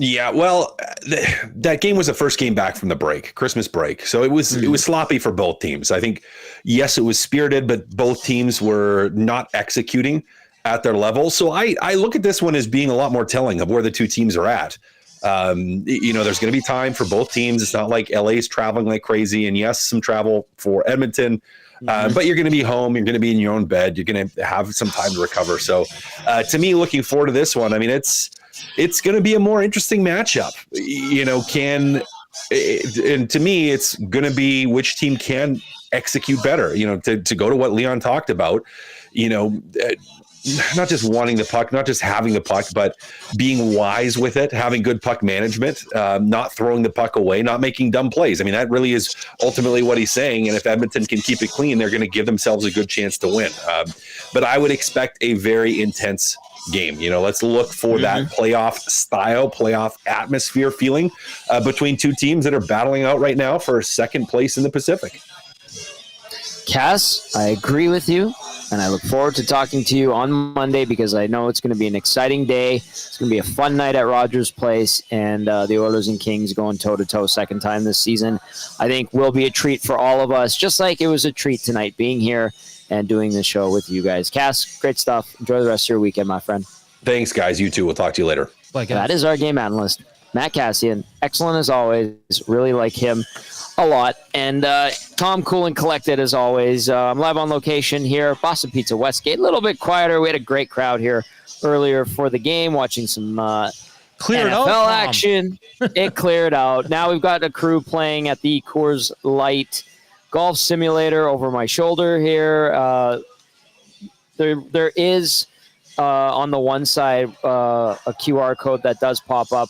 D: Yeah, well, that game was the first game back from the break, Christmas break. So it was sloppy for both teams. I think, yes, it was spirited, but both teams were not executing at their level. So I look at this one as being a lot more telling of where the two teams are at. There's going to be time for both teams. It's not like LA is traveling like crazy. And yes, some travel for Edmonton. But you're going to be home. You're going to be in your own bed. You're going to have some time to recover. So to me, looking forward to this one, I mean, it's going to be a more interesting matchup. And to me, it's going to be which team can execute better, to go to what Leon talked about, not just wanting the puck, not just having the puck, but being wise with it, having good puck management, not throwing the puck away, not making dumb plays. I mean, that really is ultimately what he's saying. And if Edmonton can keep it clean, they're going to give themselves a good chance to win. But I would expect a very intense game. Let's look for that playoff atmosphere feeling between two teams that are battling out right now for second place in the Pacific.
A: Cass, I agree with you, and I look forward to talking to you on Monday because I know it's going to be an exciting day. It's going to be a fun night at Rogers Place, and the Oilers and Kings going toe-to-toe second time this season, I think will be a treat for all of us, just like it was a treat tonight being here and doing this show with you guys. Cass, great stuff. Enjoy the rest of your weekend, my friend.
D: Thanks, guys. You too. We'll talk to you later.
C: Bye, guys.
A: That is our game analyst, Matt Cassian. Excellent as always. Really like him a lot. And Tom, cool and collected as always. I'm live on location here, Boston Pizza Westgate. A little bit quieter. We had a great crowd here earlier for the game, watching some NFL action. It cleared out. Now we've got a crew playing at the Coors Light Golf Simulator over my shoulder here. There is on the one side a QR code that does pop up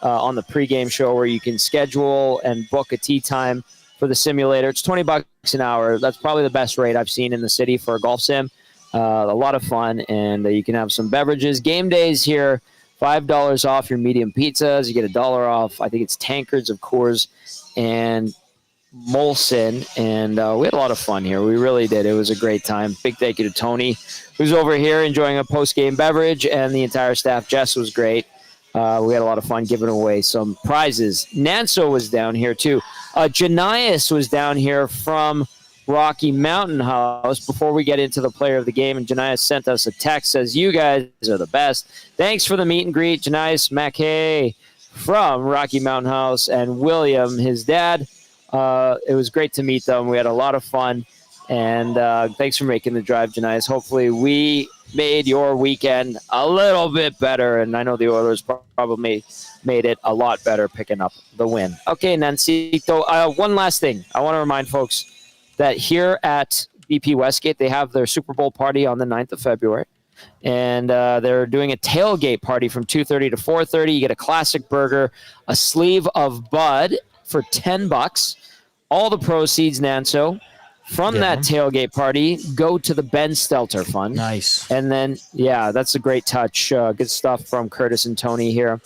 A: on the pregame show where you can schedule and book a tee time for the simulator. It's $20 an hour. That's probably the best rate I've seen in the city for a golf sim. A lot of fun, and you can have some beverages. Game days here, $5 off your medium pizzas. You get $1 off. I think it's tankards of Coors and Molson, and we had a lot of fun here. We really did. It was a great time. Big thank you to Tony, who's over here enjoying a post-game beverage, and the entire staff. Jess was great. We had a lot of fun giving away some prizes. Nanso was down here, too. Janias was down here from Rocky Mountain House before we get into the player of the game, and Janias sent us a text, says, you guys are the best. Thanks for the meet and greet, Janias Mackay from Rocky Mountain House, and William, his dad. It was great to meet them. We had a lot of fun, and thanks for making the drive, Janias. Hopefully we made your weekend a little bit better, and I know the Oilers probably made it a lot better picking up the win. Okay, Nancito, one last thing. I want to remind folks that here at BP Westgate, they have their Super Bowl party on the 9th of February, and they're doing a tailgate party from 2:30 to 4:30. You get a classic burger, a sleeve of Bud for $10. All the proceeds, Nanso, from that tailgate party go to the Ben Stelter Fund.
C: Nice.
A: And then, yeah, that's a great touch. Good stuff from Curtis and Tony here.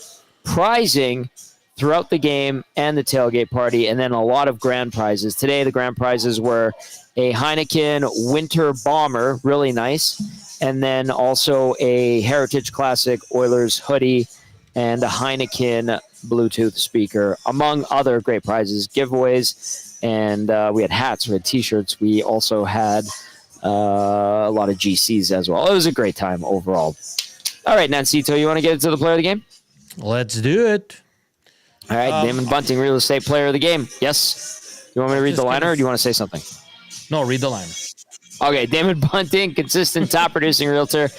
A: Prizing throughout the game and the tailgate party, and then a lot of grand prizes. Today, the grand prizes were a Heineken Winter Bomber, really nice, and then also a Heritage Classic Oilers hoodie and a Heineken Bluetooth speaker, among other great prizes, giveaways. And we had hats, we had T-shirts. We also had a lot of GCs as well. It was a great time overall. All right, Nancito, you want to get into the player of the game?
C: Let's do it.
A: All right, Damon Bunting, real estate player of the game. Yes? You want me to read the liner, or do you want to say something?
C: No, read the liner.
A: Okay, Damon Bunting, consistent top-producing realtor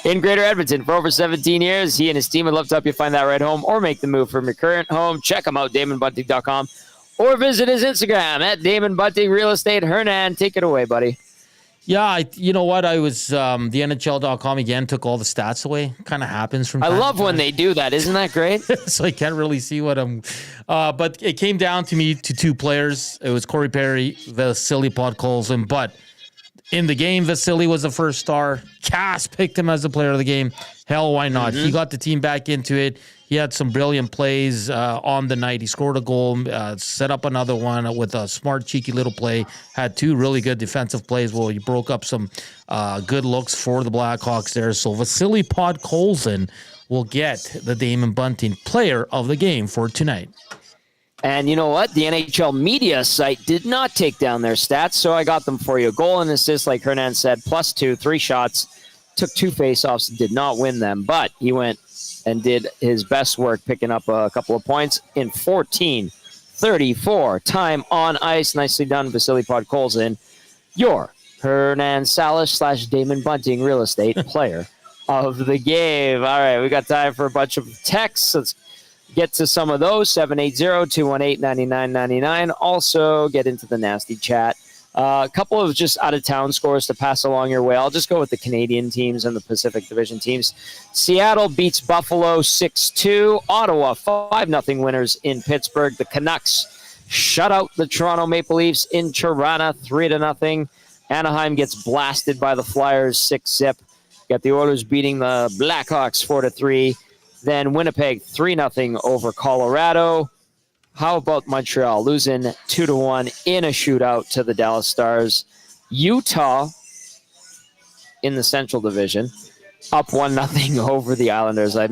A: in Greater Edmonton for over 17 years. He and his team would love to help you find that right home or make the move from your current home. Check him out, DamonBunting.com. Or visit his Instagram at Damon Bunting Real Estate. Hernan, take it away, buddy.
C: Yeah, you know what? I was the NHL.com again took all the stats away. Kind of happens from.
A: I
C: time
A: love
C: to time.
A: when they do that. Isn't that great?
C: So I can't really see what I'm. But it came down to two players. It was Corey Perry, Vasily Podkolzin. But in the game, Vasily was the first star. Cass picked him as the player of the game. Hell, why not? He got the team back into it. He had some brilliant plays on the night. He scored a goal, set up another one with a smart, cheeky little play. Had two really good defensive plays. Well, he broke up some good looks for the Blackhawks there. So Vasily Podkolzin will get the Damon Bunting player of the game for tonight.
A: And you know what? The NHL media site did not take down their stats, so I got them for you. Goal and assist, like Hernan said, +2, 3 shots, took 2 faceoffs, did not win them, but he went and did his best work picking up a couple of points in 14:34 time on ice. Nicely done, Vasily Podkolzin, your Hernan Salas / Damon Bunting real estate player of the game. All right, we got time for a bunch of texts. Let's get to some of those. 780-218-9999. Also, get into the nasty chat. A couple of just out-of-town scores to pass along your way. I'll just go with the Canadian teams and the Pacific Division teams. Seattle beats Buffalo 6-2. Ottawa 5-0 winners in Pittsburgh. The Canucks shut out the Toronto Maple Leafs in Toronto 3-0. Anaheim gets blasted by the Flyers 6-0. Got the Oilers beating the Blackhawks 4-3. Then Winnipeg 3-0 over Colorado. How about Montreal losing 2-1 in a shootout to the Dallas Stars? Utah in the Central Division up 1-0 over the Islanders. I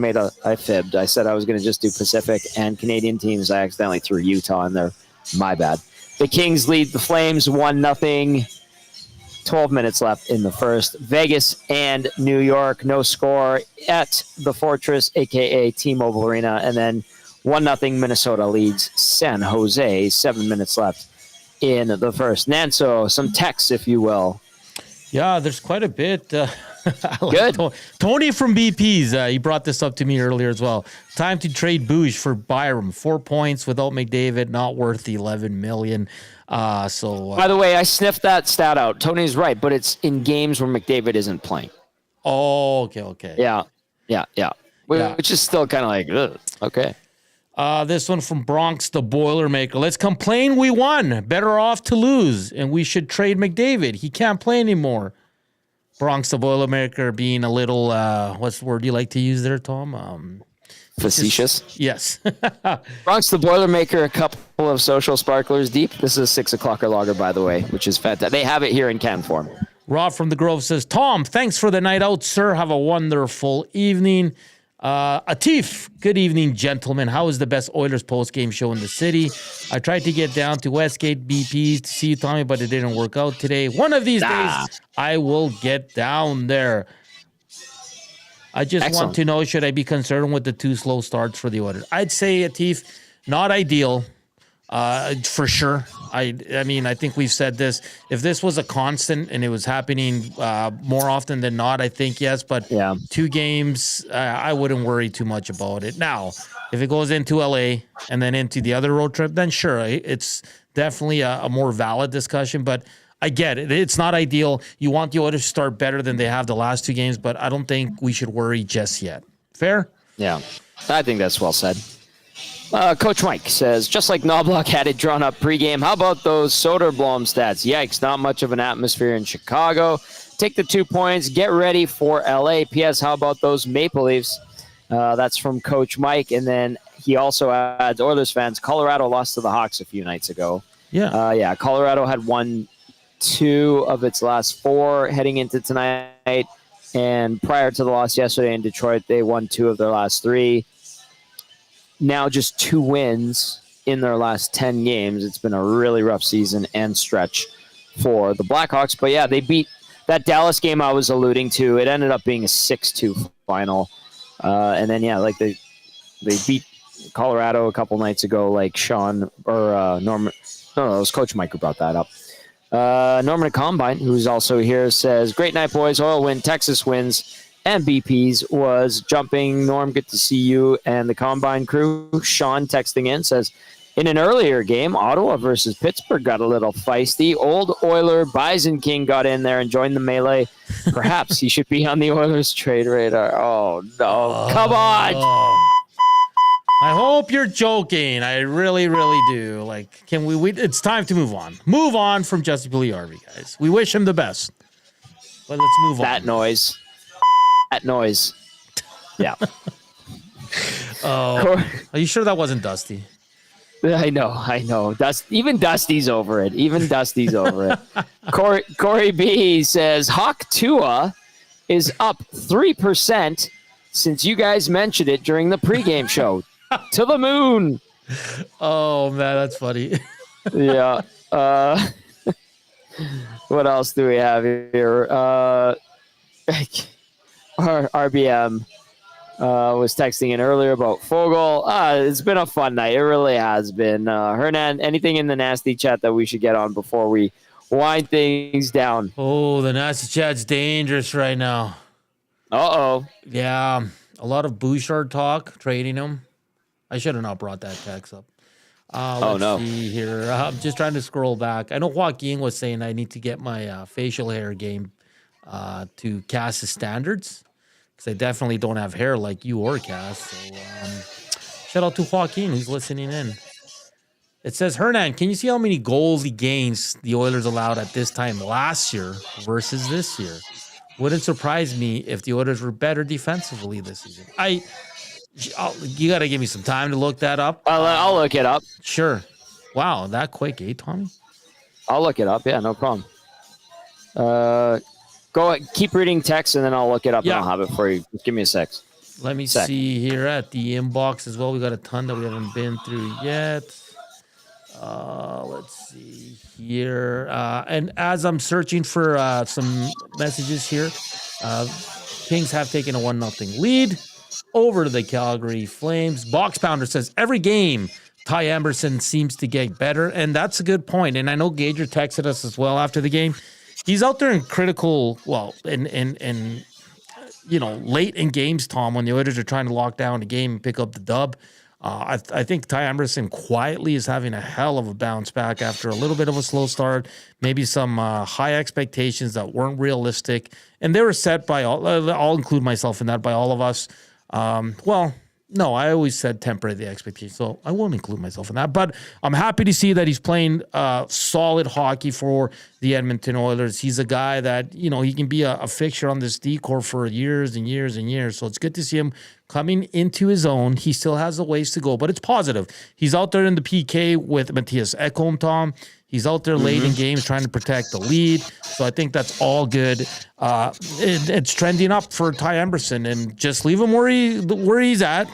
A: fibbed. I said I was going to just do Pacific and Canadian teams. I accidentally threw Utah in there. My bad. The Kings lead the Flames 1-0. 12 minutes left in the first. Vegas and New York, no score at the Fortress, a.k.a. T-Mobile Arena. And then 1-0 Minnesota leads San Jose. 7 minutes left in the first. Nanso, some text, if you will.
C: Yeah, there's quite a bit.
A: Good.
C: Tony from BP's, he brought this up to me earlier as well. Time to trade Bouge for Byram. 4 points without McDavid, not worth the $11 million. By
A: the way, I sniffed that stat out. Tony's right, but it's in games where McDavid isn't playing.
C: Oh, okay.
A: Yeah. Which is still kind of like, ugh, okay.
C: This one from Bronx, the Boilermaker. Let's complain we won. Better off to lose, and we should trade McDavid. He can't play anymore. Bronx, the Boilermaker being a little, what's the word you like to use there, Tom?
A: Facetious?
C: Yes.
A: Bronx, the Boilermaker, a couple of social sparklers deep. This is a 6 o'clocker lager, by the way, which is fantastic. They have it here in can form.
C: Rob from the Grove says, Tom, thanks for the night out, sir. Have a wonderful evening. Atif, good evening, gentlemen. How is the best Oilers post-game show in the city? I tried to get down to Westgate BP to see you, Tommy, but it didn't work out today. One of these days, I will get down there. I just want to know, should I be concerned with the 2 slow starts for the Oilers? I'd say, Atif, not ideal, for sure. I mean, I think we've said this. If this was a constant and it was happening more often than not, I think yes. But 2 games, I wouldn't worry too much about it. Now, if it goes into LA and then into the other road trip, then sure, it's definitely a more valid discussion. But I get it. It's not ideal. You want the Oilers to start better than they have the last 2 games, but I don't think we should worry just yet. Fair?
A: Yeah, I think that's well said. Coach Mike says, just like Knobloch had it drawn up pregame, how about those Soderblom stats? Yikes, not much of an atmosphere in Chicago. Take the 2 points, get ready for LA. P.S. How about those Maple Leafs? That's from Coach Mike. And then he also adds, Oilers fans, Colorado lost to the Hawks a few nights ago.
C: Yeah.
A: Colorado had won 2 of its last 4 heading into tonight. And prior to the loss yesterday in Detroit, they won 2 of their last 3. Now just 2 wins in their last 10 games. It's been a really rough season and stretch for the Blackhawks. But yeah, they beat that Dallas game I was alluding to. It ended up being a 6-2 final. And then, like they beat Colorado a couple nights ago, like Sean or Norman. No, it was Coach Mike who brought that up. Norman Combine, who's also here, says, great night, boys. Oil win, Texas wins. And BP's was jumping. Norm, good to see you and the Combine crew. Sean texting in says, In an earlier game, Ottawa versus Pittsburgh got a little feisty. Old Oiler Bison King got in there and joined the melee. Perhaps he should be on the Oilers trade radar. Oh, no. Come on.
C: I hope you're joking. I really, really do. Like, can we it's time to move on. Move on from Jesse Pugliarvi, guys. We wish him the best. But let's move on.
A: That noise. Yeah.
C: Oh, are you sure that wasn't Dusty?
A: I know. Even Dusty's over it. Corey B says Hawk Tua is up 3% since you guys mentioned it during the pregame show. To the moon.
C: Oh man, that's funny.
A: Yeah. What else do we have here? RBM was texting in earlier about Fogle. It's been a fun night. It really has been. Hernan, anything in the nasty chat that we should get on before we wind things down?
C: Oh, the nasty chat's dangerous right now.
A: Uh-oh.
C: Yeah, a lot of Bouchard talk, trading him. I should have not brought that text up. Let's see here. I'm just trying to scroll back. I know Joaquin was saying I need to get my facial hair game to Cass's standards because I definitely don't have hair like you or Cass. So shout out to Joaquin who's listening in. It says, Hernan, can you see how many goals against the Oilers allowed at this time last year versus this year? Wouldn't surprise me if the Oilers were better defensively this season. You got to give me some time to look that up.
A: I'll look it up.
C: Sure. Wow, that quick, Tommy?
A: I'll look it up. Yeah, no problem. Keep reading text, and then I'll look it up, and I'll have it for you. Just give me a sec.
C: Let me see here at the inbox as well. We got a ton that we haven't been through yet. Let's see here. And as I'm searching for some messages here, Kings have taken a 1-0 lead over to the Calgary Flames. Box Pounder says, every game, Ty Emberson seems to get better, and that's a good point. And I know Gager texted us as well after the game. He's out there in critical, late in games, Tom, when the Oilers are trying to lock down the game and pick up the dub. I think Ty Emberson quietly is having a hell of a bounce back after a little bit of a slow start, maybe some high expectations that weren't realistic, and they were set by all. I'll include myself in that, by all of us. No, I always said temper the expectations, so I won't include myself in that. But I'm happy to see that he's playing solid hockey for the Edmonton Oilers. He's a guy that, he can be a fixture on this decor for years and years and years. So it's good to see him coming into his own. He still has a ways to go, but it's positive. He's out there in the PK with Matthias Ekholm, Tom. He's out there late in games trying to protect the lead. So I think that's all good. It's trending up for Ty Emberson, and just leave him where he's at.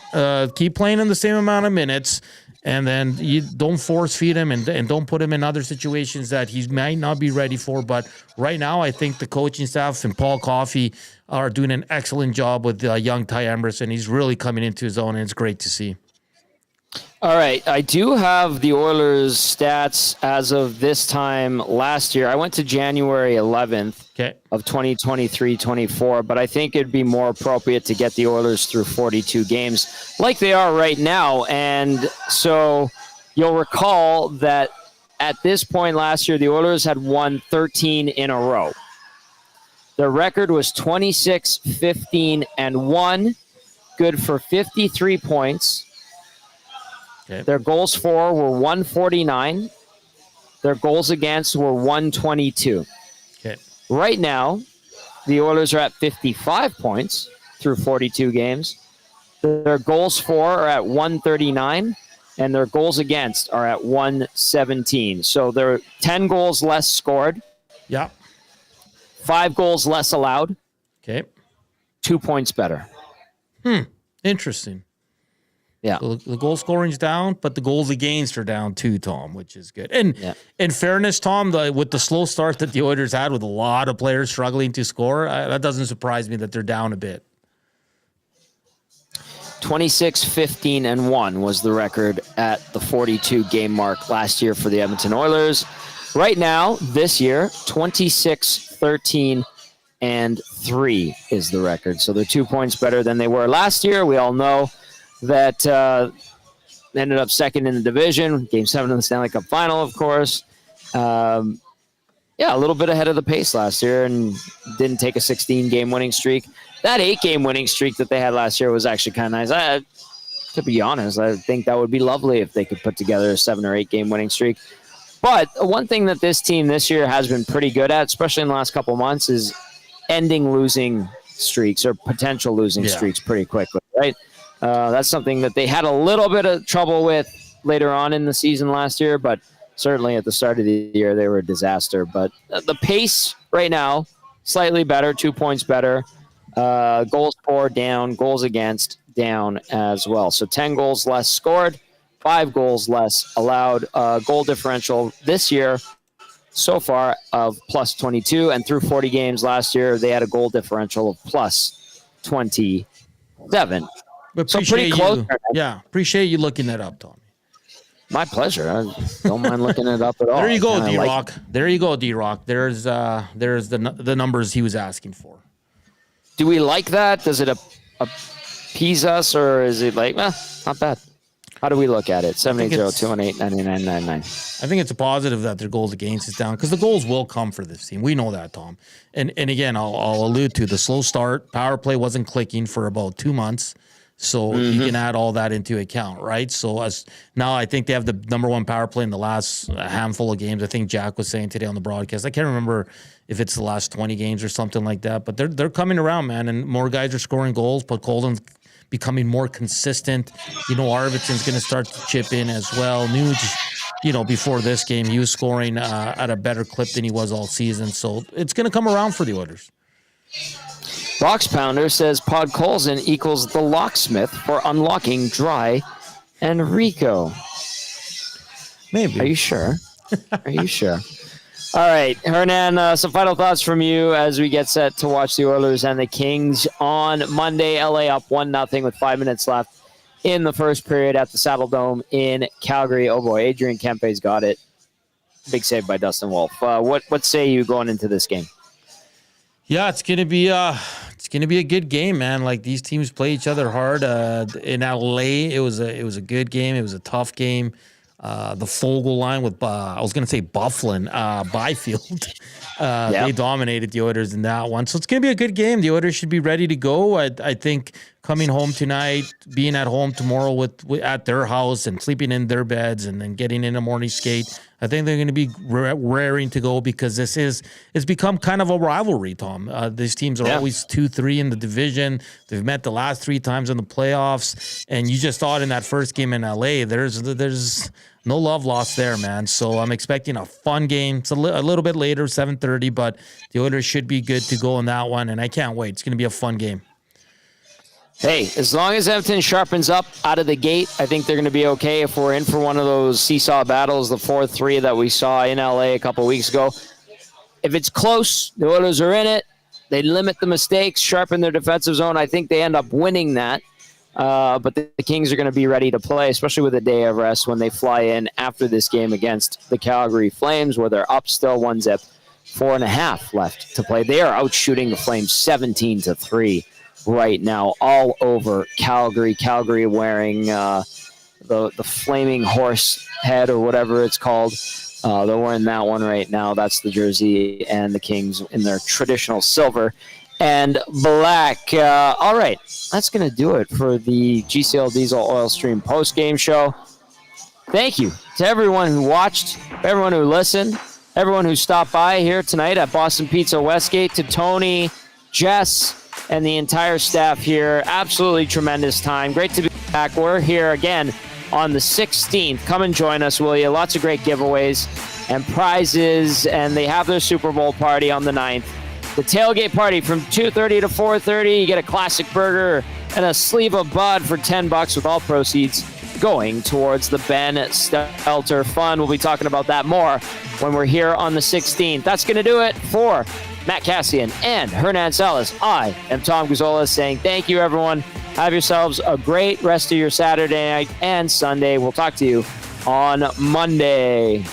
C: Keep playing in the same amount of minutes, and then you don't force feed him and don't put him in other situations that he might not be ready for. But right now, I think the coaching staff and Paul Coffey are doing an excellent job with young Ty Emberson. He's really coming into his own, and it's great to see.
A: All right, I do have the Oilers stats as of this time last year. I went to January 11th of 2023-24, but I think it'd be more appropriate to get the Oilers through 42 games like they are right now. And so you'll recall that at this point last year, the Oilers had won 13 in a row. Their record was 26-15-1, good for 53 points.
C: Okay.
A: Their goals for were 149. Their goals against were 122.
C: Okay.
A: Right now, the Oilers are at 55 points through 42 games. Their goals for are at 139, and their goals against are at 117. So they're 10 goals less scored.
C: Yeah.
A: 5 goals less allowed.
C: Okay.
A: 2 points better.
C: Interesting.
A: Yeah.
C: So the goal scoring's down, but the goals against are down too, Tom, which is good. And in fairness, Tom, with the slow start that the Oilers had with a lot of players struggling to score, that doesn't surprise me that they're down a bit.
A: 26-15-1 was the record at the 42-game mark last year for the Edmonton Oilers. Right now, this year, 26-13-3 is the record. So they're 2 points better than they were last year. We all know that ended up second in the division, Game 7 of the Stanley Cup Final, of course. A little bit ahead of the pace last year and didn't take a 16-game winning streak. That 8-game winning streak that they had last year was actually kind of nice. To be honest, I think that would be lovely if they could put together a 7 or 8-game winning streak. But one thing that this team this year has been pretty good at, especially in the last couple months, is ending losing streaks or potential losing streaks pretty quickly, right? That's something that they had a little bit of trouble with later on in the season last year, but certainly at the start of the year, they were a disaster. But the pace right now, slightly better, 2 points better. Goals for down, goals against down as well. So 10 goals less scored, 5 goals less allowed. Goal differential this year so far of plus 22, and through 40 games last year, they had a goal differential of plus 27.
C: But
A: so pretty close.
C: Appreciate you looking that up, Tommy.
A: My pleasure. I don't mind looking it up at all.
C: There you go, D-Rock. There you go, D-Rock. There's the numbers he was asking for.
A: Do we like that? Does it appease us, or is it like, not bad? How do we look at it? 780-218-9999.
C: I think it's a positive that their goals against is down because the goals will come for this team. We know that, Tom. And again, I'll allude to the slow start. Power play wasn't clicking for about 2 months. So you can add all that into account, right? So now I think they have the number one power play in the last handful of games. I think Jack was saying today on the broadcast. I can't remember if it's the last 20 games or something like that. But they're coming around, man, and more guys are scoring goals. Podkolzin's becoming more consistent. Arvidsson's going to start to chip in as well. Nuge, before this game, he was scoring at a better clip than he was all season. So it's going to come around for the Oilers.
A: Box Pounder says Podkolzin equals the locksmith for unlocking Dry and Rico.
C: Maybe.
A: Are you sure? All right, Hernan, some final thoughts from you as we get set to watch the Oilers and the Kings on Monday. LA up 1-0 with 5 minutes left in the first period at the Saddle Dome in Calgary. Oh boy, Adrian Kempe's got it. Big save by Dustin Wolf. What say you going into this game?
C: Yeah, it's gonna be a good game, man. Like, these teams play each other hard. In LA, it was a good game. It was a tough game. The Fogle line with I was gonna say Bufflin, Byfield. They dominated the Oilers in that one. So it's gonna be a good game. The Oilers should be ready to go. I think coming home tonight, being at home tomorrow at their house and sleeping in their beds and then getting in a morning skate, I think they're going to be raring to go because it's become kind of a rivalry, Tom. These teams are always 2-3 in the division. They've met the last 3 times in the playoffs, and you just thought in that first game in LA, there's no love lost there, man. So I'm expecting a fun game. It's a little bit later, 7:30, but the Oilers should be good to go in that one, and I can't wait. It's going to be a fun game.
A: Hey, as long as Edmonton sharpens up out of the gate, I think they're going to be okay. If we're in for one of those seesaw battles, the 4-3 that we saw in LA a couple of weeks ago, if it's close, the Oilers are in it. They limit the mistakes, sharpen their defensive zone. I think they end up winning that. But the Kings are going to be ready to play, especially with a day of rest when they fly in after this game against the Calgary Flames, where they're up still 1-0, 4.5 left to play. They are out shooting the Flames 17-3. Right now, all over Calgary. Calgary wearing the flaming horse head or whatever it's called. They're wearing that one right now. That's the jersey, and the Kings in their traditional silver and black. All right, that's going to do it for the GCL Diesel Oil Stream post-game show. Thank you to everyone who watched, everyone who listened, everyone who stopped by here tonight at Boston Pizza Westgate, to Tony, Jess, and the entire staff here. Absolutely tremendous time. Great to be back. We're here again on the 16th. Come and join us, will you? Lots of great giveaways and prizes, and they have their Super Bowl party on the 9th. The tailgate party from 2:30 to 4:30. You get a classic burger and a sleeve of Bud for $10 with all proceeds going towards the Ben Stelter Fund. We'll be talking about that more when we're here on the 16th. That's going to do it for Matt Cassian and Hernan Salas. I am Tom Gazzola saying thank you, everyone. Have yourselves a great rest of your Saturday night and Sunday. We'll talk to you on Monday.